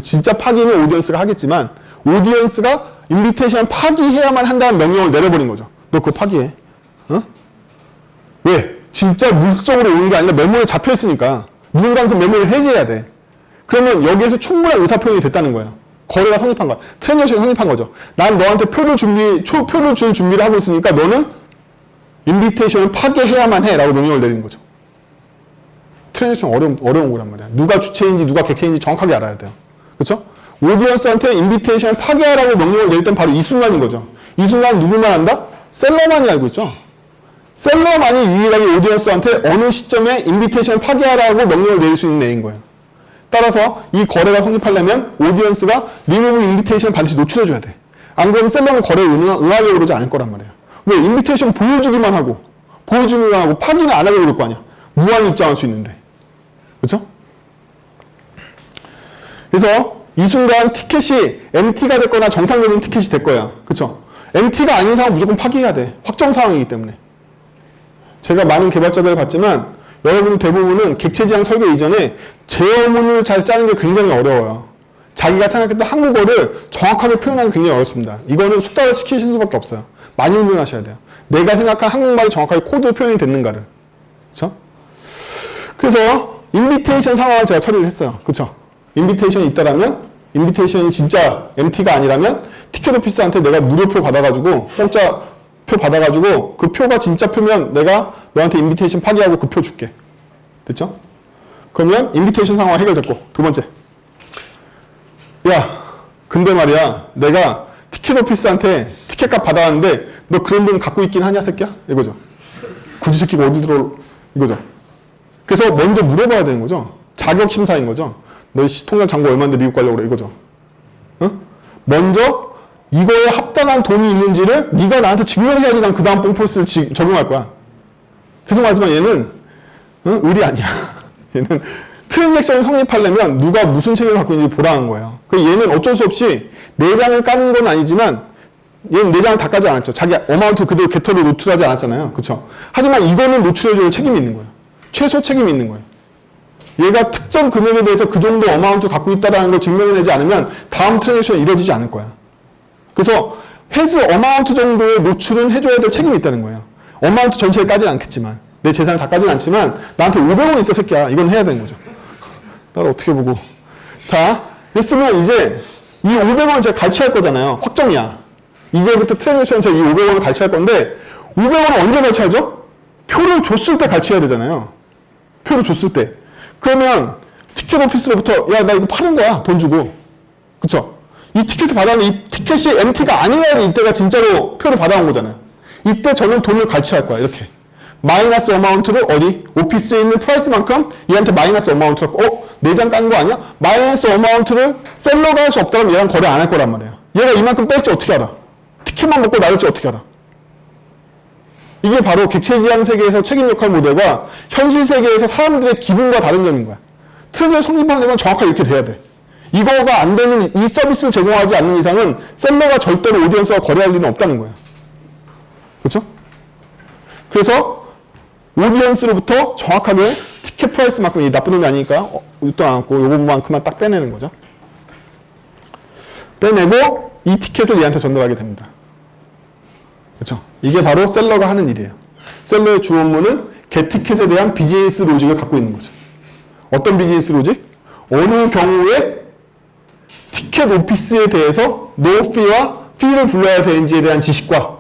진짜 파기는 오디언스가 하겠지만 오디언스가 인비테이션 파기해야만 한다는 명령을 내려버린 거죠. 너 그거 파기해. 왜? 진짜 물수적으로 오는 게 아니라 메모에 잡혀있으니까 누군가 그 메모를 해제해야 돼. 그러면 여기에서 충분한 의사표현이 됐다는 거예요. 거래가 성립한 거야. 트랜잭션이 성립한 거죠. 난 너한테 표를 줄 준비를 하고 있으니까 너는 인비테이션을 파괴해야만 해 라고 명령을 내리는 거죠. 트랜잭션 어려운 거란 말이야. 누가 주체인지 누가 객체인지 정확하게 알아야 돼요. 그렇죠? 오디언스한테 인비테이션을 파괴하라고 명령을 내릴 땐 바로 이 순간인 거죠. 이 순간 누구만 한다? 셀러만이 알고 있죠. 셀러만이 유일하게 오디언스한테 어느 시점에 인비테이션을 파괴하라고 명령을 내릴 수 있는 애인 거예요. 따라서 이 거래가 성립하려면 오디언스가 리무브 인비테이션을 반드시 노출해줘야 돼. 안 그러면 셀러는 거래에 응하려고 그러지 않을 거란 말이에요. 왜? 인비테이션 보여주기만 하고 파기는 안 하려고 그럴 거 아니야. 무한히 입장할 수 있는데. 그렇죠? 그래서 이 순간 티켓이 MT가 됐거나 정상적인 티켓이 될 거야. 그렇죠? MT가 아닌 상황은 무조건 파기해야 돼. 확정 상황이기 때문에. 제가 많은 개발자들을 봤지만 여러분 대부분은 객체지향 설계 이전에 제어문을 잘 짜는 게 굉장히 어려워요. 자기가 생각했던 한국어를 정확하게 표현하기 굉장히 어렵습니다. 이거는 숙달을 시키시는 수밖에 없어요. 많이 훈련하셔야 돼요. 내가 생각한 한국말이 정확하게 코드 표현이 됐는가를. 그렇죠? 그래서 인비테이션 상황을 제가 처리를 했어요. 그렇죠? 인비테이션이 있다라면 인비테이션이 진짜 MT가 아니라면 티켓 오피스한테 내가 무료표 받아가지고 공짜 표 받아가지고 그 표가 진짜 표면 내가 너한테 인비테이션 파기하고 그 표 줄게. 됐죠? 그러면 인비테이션 상황 해결됐고 두 번째. 야, 근데 말이야 내가 티켓 오피스한테 티켓값 받아왔는데 너 그런 돈 갖고 있긴 하냐 새끼야? 이거죠. 굳이 새끼가 어디 들어 이거죠. 그래서 먼저 물어봐야 되는 거죠. 자격 심사인 거죠. 너 통장 잔고 얼마인데 미국 가려고 그래 이거죠. 먼저 이거에 합당한 돈이 있는지를 네가 나한테 증명해야지 난 그 다음 뽕폴스를 적용할 거야. 계속 말하지만 얘는 의리 아니야. 얘는 트랜잭션이 성립하려면 누가 무슨 책임을 갖고 있는지 보라는 거예요. 얘는 어쩔 수 없이 내장을 까는 건 아니지만 얘는 내장을 다 까지 않았죠. 자기 어마운트 그대로 개털로 노출하지 않았잖아요. 그렇죠? 하지만 이거는 노출해줘야 책임이 있는 거예요. 최소 책임이 있는 거예요. 얘가 특정 금액에 대해서 그 정도 어마운트 갖고 있다는 걸 증명해내지 않으면 다음 트랜잭션이 이루어지지 않을 거야. 그래서 헤즈 어마운트 정도의 노출은 해줘야 될 책임이 있다는 거예요. 어마운트 전체를 까지는 않겠지만 내 재산을 다 까지는 않지만 나한테 500원 있어 새끼야. 이건 해야 되는 거죠. 나를 어떻게 보고. 자, 됐으면 이제 이 500원을 제가 갈취할 거잖아요. 확정이야. 이제부터 트랜잭션에서 이 500원을 갈취할 건데 500원은 언제 갈취하죠? 표를 줬을 때 갈취해야 되잖아요. 표를 줬을 때. 그러면 티켓 오피스로부터 야 나 이거 파는 거야. 돈 주고. 그쵸? 이 티켓을 받아오면 이 티켓이 MT가 아니라 이때가 진짜로 표를 받아온 거잖아요. 이때 저는 돈을 갈취할 거야. 이렇게. 마이너스 어마운트를 어디? 오피스에 있는 프라이스만큼 얘한테 마이너스 어마운트를 내장 깐 거 아니야? 마이너스 어마운트를 셀러가 할 수 없다면 얘랑 거래 안 할 거란 말이에요. 얘가 이만큼 뺄지 어떻게 알아? 티켓만 먹고 나올지 어떻게 알아? 이게 바로 객체지향 세계에서 책임 역할 모델과 현실 세계에서 사람들의 기분과 다른 점인 거야. 트렌드를 성립하려면 정확하게 이렇게 돼야 돼. 이거가 안 되는, 이 서비스를 제공하지 않는 이상은 셀러가 절대로 오디언스와 거래할 일은 없다는 거야. 그렇죠? 그래서 오디언스로부터 정확하게 티켓 프라이스만큼, 이 나쁜 놈이 아니니까 웃도 안 않고 요거만큼만 딱 빼내는 거죠. 빼내고 이 티켓을 얘한테 전달하게 됩니다. 그렇죠? 이게 바로 셀러가 하는 일이에요. 셀러의 주 업무는 겟티켓에 대한 비즈니스 로직을 갖고 있는 거죠. 어떤 비즈니스 로직? 어느 경우에 티켓 오피스에 대해서 노피와 피를 불러야 되는지에 대한 지식과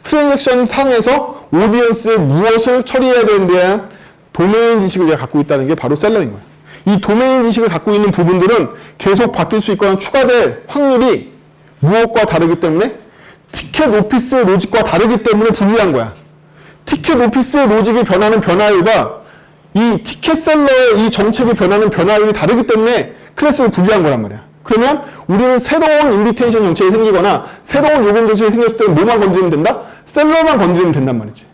트랜잭션 상에서 오디언스에 무엇을 처리해야 되는지에 대한 도메인 지식을 제가 갖고 있다는 게 바로 셀러인 거예요. 이 도메인 지식을 갖고 있는 부분들은 계속 바뀔 수 있거나 추가될 확률이 무엇과 다르기 때문에 티켓 오피스의 로직과 다르기 때문에 불리한 거야. 티켓 오피스의 로직이 변하는 변화율과 이 티켓 셀러의 이 정책이 변하는 변화율이 다르기 때문에 클래스가 불리한 거란 말이야. 그러면 우리는 새로운 인비테이션 정책이 생기거나 새로운 요금 정책이 생겼을 때는 뭐만 건드리면 된다? 셀러만 건드리면 된단 말이지.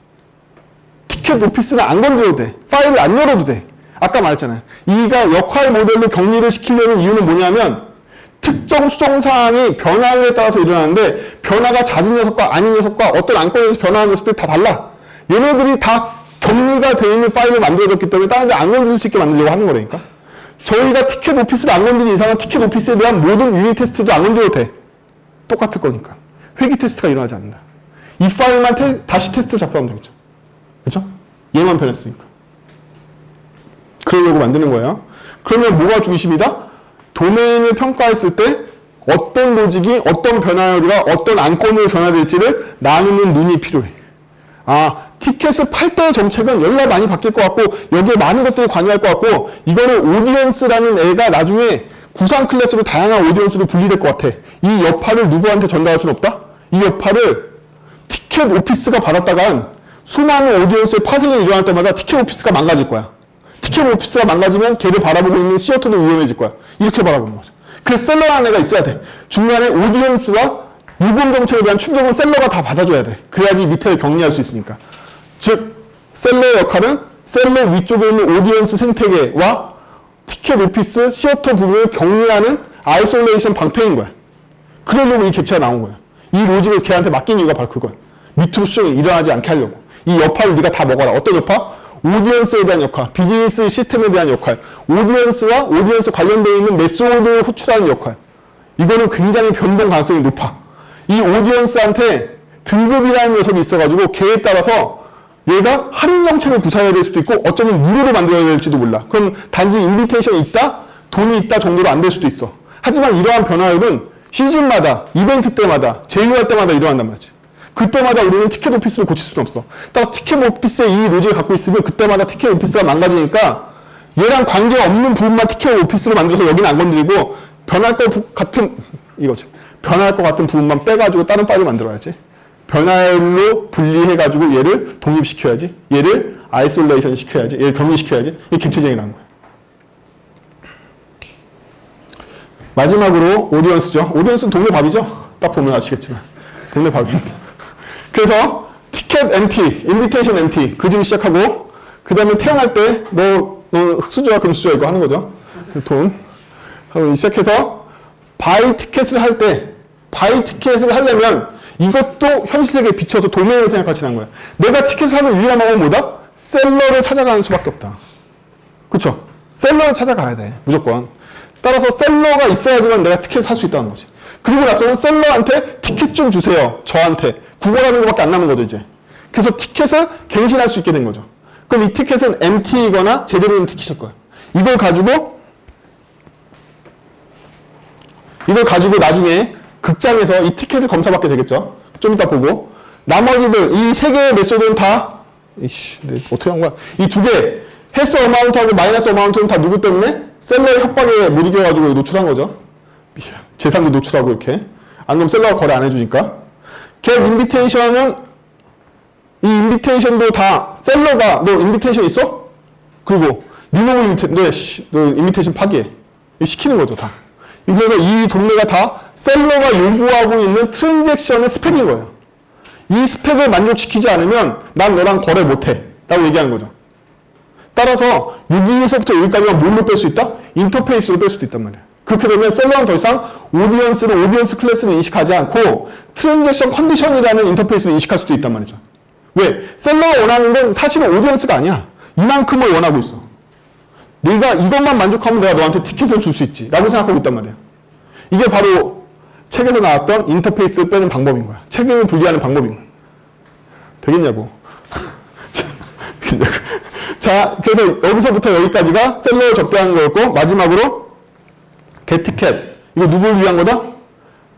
티켓 오피스는 안 건드려도 돼. 파일을 안 열어도 돼. 아까 말했잖아요. 이가 역할 모델로 격리를 시키려는 이유는 뭐냐면 특정 수정사항이 변화율에 따라서 일어나는데 변화가 잦은 녀석과 아닌 녀석과 어떤 안건에서 변화하는 녀석들이 다 달라. 얘네들이 다 격리가 되어 있는 파일을 만들어줬기 때문에 다른 데 안 건드릴 수 있게 만들려고 하는 거라니까. 저희가 티켓 오피스를 안 건드리는 이상은 티켓 오피스에 대한 모든 유닛 테스트도 안 건드려도 돼. 똑같을 거니까. 회귀 테스트가 일어나지 않는다. 이 파일만 다시 테스트를 작성하면 되겠죠. 그렇죠? 얘만 변했으니까. 그러려고 만드는 거예요. 그러면 뭐가 중심이다? 도메인을 평가했을 때 어떤 로직이 어떤 변화율과 어떤 안건으로 변화될지를 나누는 눈이 필요해. 아, 티켓을 팔 때의 정책은 연락 많이 바뀔 것 같고 여기에 많은 것들이 관여할 것 같고 이거는 오디언스라는 애가 나중에 구상 클래스로 다양한 오디언스로 분리될 것 같아. 이 여파를 누구한테 전달할 수는 없다? 이 여파를 티켓 오피스가 받았다간 수많은 오디언스의 파생이 일어날 때마다 티켓 오피스가 망가질 거야. 티켓 오피스가 망가지면 걔를 바라보고 있는 시어터도 위험해질 거야. 이렇게 바라보는 거죠. 그래서 셀러라는 애가 있어야 돼. 중간에 오디언스와 유공 정책에 대한 충격은 셀러가 다 받아줘야 돼. 그래야지 밑에를 격리할 수 있으니까. 즉 셀러의 역할은 셀러 위쪽에 있는 오디언스 생태계와 티켓 오피스, 시어터 부분을 격리하는 아이솔레이션 방패인 거야. 그러려고 이 객체가 나온 거야. 이 로직을 걔한테 맡긴 이유가 바로 그거야. 밑으로 수정이 일어나지 않게 하려고. 이 여파를 네가 다 먹어라. 어떤 여파? 오디언스에 대한 역할, 비즈니스 시스템에 대한 역할, 오디언스와 오디언스 관련되어 있는 메소드를 호출하는 역할. 이거는 굉장히 변동 가능성이 높아. 이 오디언스한테 등급이라는 녀석이 있어가지고 걔에 따라서 얘가 할인 정책을 구사해야 될 수도 있고 어쩌면 무료로 만들어야 될지도 몰라. 그럼 단지 인비테이션이 있다, 돈이 있다 정도로 안 될 수도 있어. 하지만 이러한 변화율은 시즌마다, 이벤트 때마다, 제휴할 때마다 일어난단 말이지. 그때마다 우리는 티켓 오피스를 고칠 수는 없어. 따라서 티켓 오피스의 이 로직을 갖고 있으면 그때마다 티켓 오피스가 망가지니까 얘랑 관계없는 부분만 티켓 오피스로 만들어서 여기는 안 건드리고 변할 것 같은, 이거죠. 변할 것 같은 부분만 빼가지고 다른 파일을 만들어야지. 변화율로 분리해가지고 얘를 독립시켜야지. 얘를 아이솔레이션 시켜야지. 얘를 격리시켜야지. 이게 객체적이라는 거야. 마지막으로 오디언스죠. 오디언스는 동네 밥이죠. 딱 보면 아시겠지만. 동네 밥입니다. 그래서 티켓 MT, 인비테이션 MT 그 집 시작하고 그 다음에 태어날 때 너 흑수저야 금수저야 이거 하는 거죠. 돈 하고 시작해서 바이 티켓을 할 때 바이 티켓을 하려면 이것도 현실 세계에 비춰서 도메인을 생각하지 않는 거야. 내가 티켓을 하는 유일한 방법은 뭐다? 셀러를 찾아가는 수밖에 없다. 그쵸? 셀러를 찾아가야 돼. 무조건. 따라서 셀러가 있어야지만 내가 티켓을 살 수 있다는 거지. 그리고 나서는 셀러한테 티켓 좀 주세요. 저한테. 구걸하는 것밖에 안 남은 거죠, 이제. 그래서 티켓을 갱신할 수 있게 된 거죠. 그럼 이 티켓은 MT이거나 제대로 된 티켓일 거야. 이걸 가지고 나중에 극장에서 이 티켓을 검사받게 되겠죠. 좀 이따 보고. 나머지들, 이 세 개의 메소드는 다, 어떻게 한 거야? 이 두 개, 헬스 어마운트하고 마이너스 어마운트는 다 누구 때문에? 셀러의 협박에 못 이겨가지고 노출한 거죠. 재산도 노출하고 이렇게. 안 그러면 셀러가 거래 안 해주니까. 겟 인비테이션은 이 인비테이션도 다 셀러가 너 인비테이션 있어? 그리고 리모브 인비테이션, 너 인비테이션 파기해. 시키는 거죠, 다. 그래서 이 동네가 다 셀러가 요구하고 있는 트랜잭션의 스펙인 거예요. 이 스펙을 만족시키지 않으면 난 너랑 거래 못해 라고 얘기하는 거죠. 따라서 여기서부터 여기까지만 뭘로 뺄 수 있다? 인터페이스로 뺄 수도 있단 말이에요. 그렇게 되면 셀러는 더 이상 오디언스 클래스를 인식하지 않고 트랜잭션 컨디션이라는 인터페이스를 인식할 수도 있단 말이죠. 왜? 셀러가 원하는 건 사실은 오디언스가 아니야. 이만큼을 원하고 있어. 네가 이것만 만족하면 내가 너한테 티켓을 줄 수 있지 라고 생각하고 있단 말이야. 이게 바로 책에서 나왔던 인터페이스를 빼는 방법인 거야. 책임을 분리하는 방법인 거야. 되겠냐고. 자, 그래서 여기서부터 여기까지가 셀러를 접대하는 거였고, 마지막으로 getTicket. 이거 누구를 위한 거다?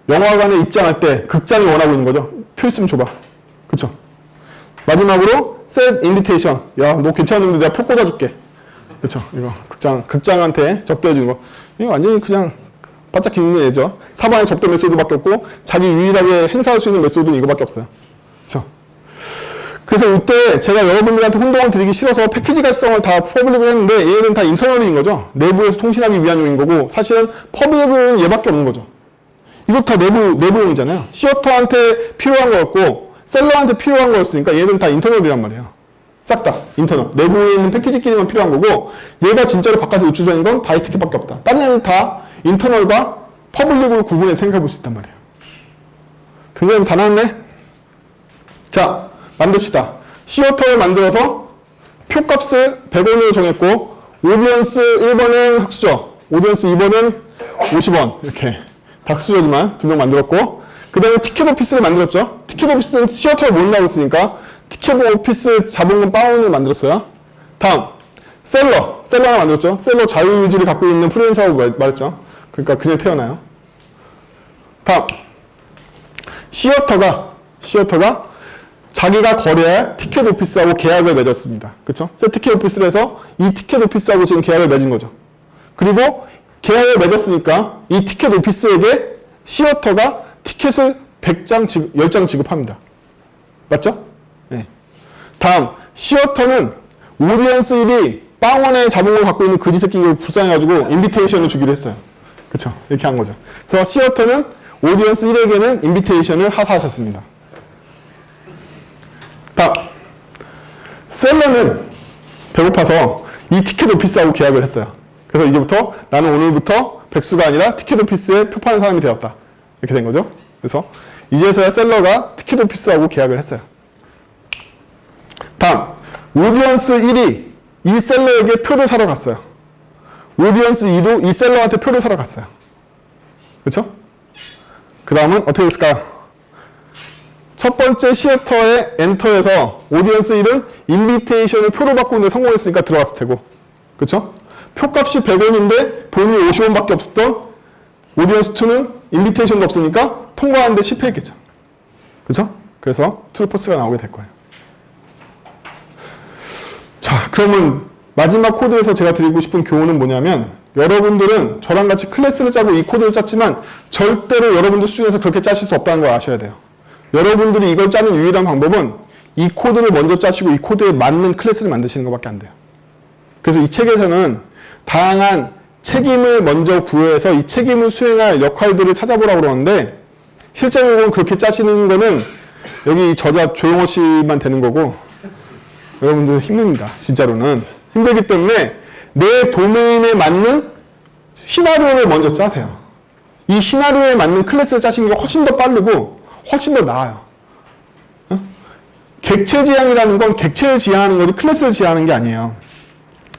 영화관에 입장할 때 극장이 원하고 있는 거죠. 표 있으면 줘봐. 그쵸? 마지막으로 set invitation. 야, 너 괜찮은데 내가 표 꽂아줄게. 그쵸? 이거 극장한테 접대해 주는 거. 이거 완전히 그냥 바짝 기는 애죠. 사방에 접대 메소드밖에 없고 자기 유일하게 행사할 수 있는 메소드는 이거밖에 없어요. 그쵸? 그래서 이때 제가 여러분들한테 혼동을 드리기 싫어서 패키지 가시성을 다 퍼블릭을 했는데 얘는 다 인터널인 거죠. 내부에서 통신하기 위한 용인 거고 사실은 퍼블릭은 얘밖에 없는 거죠. 이것도 다 내부용이잖아요. 시어터한테 필요한 거였고 셀러한테 필요한 거였으니까 얘는 다 인터널이란 말이에요. 싹 다 인터널. 내부에 있는 패키지끼리만 필요한 거고 얘가 진짜로 바깥에 노출되는 건 바이티켓밖에 없다. 다른 애는 다 인터널과 퍼블릭으로 구분해서 생각해 볼 수 있단 말이에요. 굉장히 다 나왔네. 자, 만듭시다. 시어터를 만들어서 표값을 100원으로 정했고 오디언스 1번은 흑수저, 오디언스 2번은 50원 이렇게 다 흑수저지만 두 명 만들었고 그 다음에 티켓 오피스를 만들었죠. 티켓 오피스는 시어터를 몰라고 했으니까 티켓 오피스 자본금 바운을 만들었어요. 다음 셀러 하나 만들었죠. 셀러 자유의지를 갖고 있는 프리랜서라고 말했죠. 그러니까 그냥 태어나요. 다음 시어터가 자기가 거래할 티켓 오피스하고 계약을 맺었습니다. 그쵸? 티켓 오피스를 해서 이 티켓 오피스하고 지금 계약을 맺은 거죠. 그리고 계약을 맺었으니까 이 티켓 오피스에게 시어터가 티켓을 10장 지급합니다. 맞죠? 네. 다음, 시어터는 오디언스 1이 빵원의 자본을 갖고 있는 그지 새끼를 불쌍해가지고 인비테이션을 주기로 했어요. 그쵸? 이렇게 한 거죠. 그래서 시어터는 오디언스 1에게는 인비테이션을 하사하셨습니다. 다음, 셀러는 배고파서 이 티켓 오피스하고 계약을 했어요. 그래서 이제부터 나는 오늘부터 백수가 아니라 티켓 오피스에 표 파는 사람이 되었다. 이렇게 된 거죠. 그래서 이제서야 셀러가 티켓 오피스하고 계약을 했어요. 다음, 오디언스 1이 이 셀러에게 표를 사러 갔어요. 오디언스 2도 이 셀러한테 표를 사러 갔어요. 그렇죠? 그 다음은 어떻게 됐을까요? 첫 번째 시어터의 엔터에서 오디언스 1은 인비테이션을 표로 바꾸는데 성공했으니까 들어갔을 테고 그쵸? 표값이 100원인데 돈이 50원밖에 없었던 오디언스 2는 인비테이션도 없으니까 통과하는데 실패했겠죠. 그쵸? 그래서 트루포스가 나오게 될 거예요. 자, 그러면 마지막 코드에서 제가 드리고 싶은 교훈은 뭐냐면 여러분들은 저랑 같이 클래스를 짜고 이 코드를 짰지만 절대로 여러분들 수준에서 그렇게 짜실 수 없다는 걸 아셔야 돼요. 여러분들이 이걸 짜는 유일한 방법은 이 코드를 먼저 짜시고 이 코드에 맞는 클래스를 만드시는 것밖에 안 돼요. 그래서 이 책에서는 다양한 책임을 먼저 부여해서 이 책임을 수행할 역할들을 찾아보라고 그러는데 실제로는 그렇게 짜시는 거는 여기 저자 조용호 씨만 되는 거고 여러분들 힘듭니다. 진짜로는. 힘들기 때문에 내 도메인에 맞는 시나리오를 먼저 짜세요. 이 시나리오에 맞는 클래스를 짜시는 게 훨씬 더 빠르고 훨씬 더 나아요. 객체 지향이라는 건 객체를 지향하는 거지 클래스를 지향하는 게 아니에요.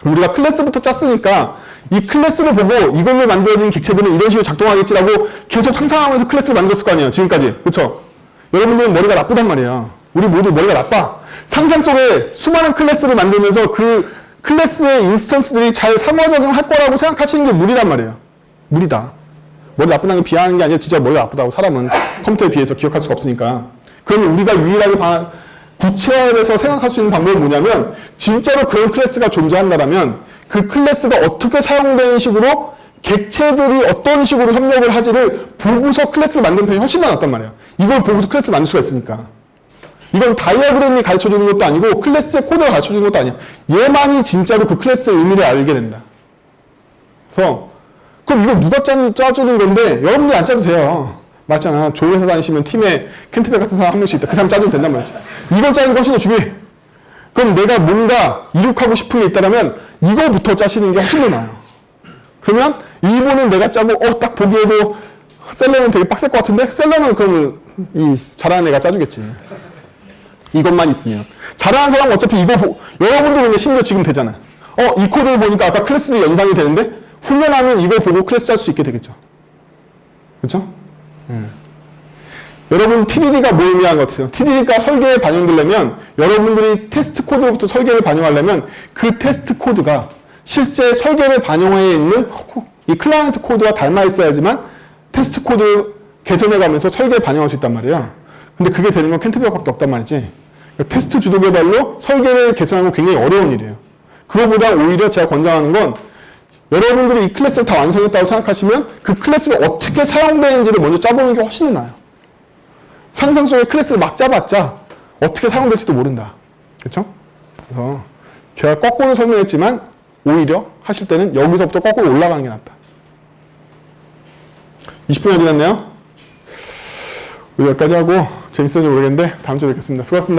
우리가 클래스부터 짰으니까 이 클래스를 보고 이걸로 만들어진 객체들은 이런 식으로 작동하겠지라고 계속 상상하면서 클래스를 만들었을 거 아니에요. 지금까지. 그렇죠? 여러분들은 머리가 나쁘단 말이에요. 우리 모두 머리가 나빠. 상상 속에 수많은 클래스를 만들면서 그 클래스의 인스턴스들이 잘 상호작용할 거라고 생각하시는 게 무리란 말이에요. 무리다. 머리 나쁘다는 게 비하하는 게 아니라 진짜 머리가 나쁘다고 사람은 컴퓨터에 비해서 기억할 수가 없으니까. 그러면 우리가 유일하게 구체화해서 생각할 수 있는 방법은 뭐냐면 진짜로 그런 클래스가 존재한다면 그 클래스가 어떻게 사용되는 식으로 객체들이 어떤 식으로 협력을 하지를 보고서 클래스를 만드는 편이 훨씬 더 낫단 말이에요. 이걸 보고서 클래스를 만들 수가 있으니까. 이건 다이어그램이 가르쳐주는 것도 아니고 클래스의 코드가 가르쳐주는 것도 아니야. 얘만이 진짜로 그 클래스의 의미를 알게 된다. 그래서 그럼 이거 누가 짜주는 건데 여러분들이 안 짜도 돼요. 맞잖아. 좋은 회사 다니시면 팀에 캔트백 같은 사람 한 명씩 있다. 그 사람 짜주면 된단 말이지. 이걸 짜는 게 훨씬 더 중요해. 그럼 내가 뭔가 이룩하고 싶은 게 있다면 이거부터 짜시는 게 훨씬 더 나아요. 그러면 2번은 내가 짜고 딱 보기에도 셀러는 되게 빡셀 것 같은데 셀러는 그러면 이 잘하는 애가 짜주겠지. 이것만 있으면. 잘하는 사람은 어차피 여러분도 근데 심지어 지금 되잖아요. 이 코드를 보니까 아까 클래스도 연상이 되는데 훈련하면 이걸 보고 클래스 짤 수 있게 되겠죠. 그렇죠? 여러분 TDD가 뭐 의미하는 것 같아요? TDD가 설계에 반영되려면 여러분들이 테스트 코드로부터 설계를 반영하려면 그 테스트 코드가 실제 설계를 반영해 있는 이 클라이언트 코드와 닮아 있어야지만 테스트 코드를 개선해가면서 설계에 반영할 수 있단 말이야. 근데 그게 되는 건 캔트백밖에 없단 말이지. 그러니까 테스트 주도 개발로 설계를 개선하는 건 굉장히 어려운 일이에요. 그거보다 오히려 제가 권장하는 건 여러분들이 이 클래스를 다 완성했다고 생각하시면 그 클래스가 어떻게 사용되는지를 먼저 짜보는 게 훨씬 더 나아요. 상상 속의 클래스를 막 짜봤자 어떻게 사용될지도 모른다. 그렇죠? 그래서 제가 거꾸로 설명했지만 오히려 하실 때는 여기서부터 거꾸로 올라가는 게 낫다. 20분이 지났네요. 우리 여기까지 하고 재밌었는지 모르겠는데 다음 주에 뵙겠습니다. 수고하셨습니다.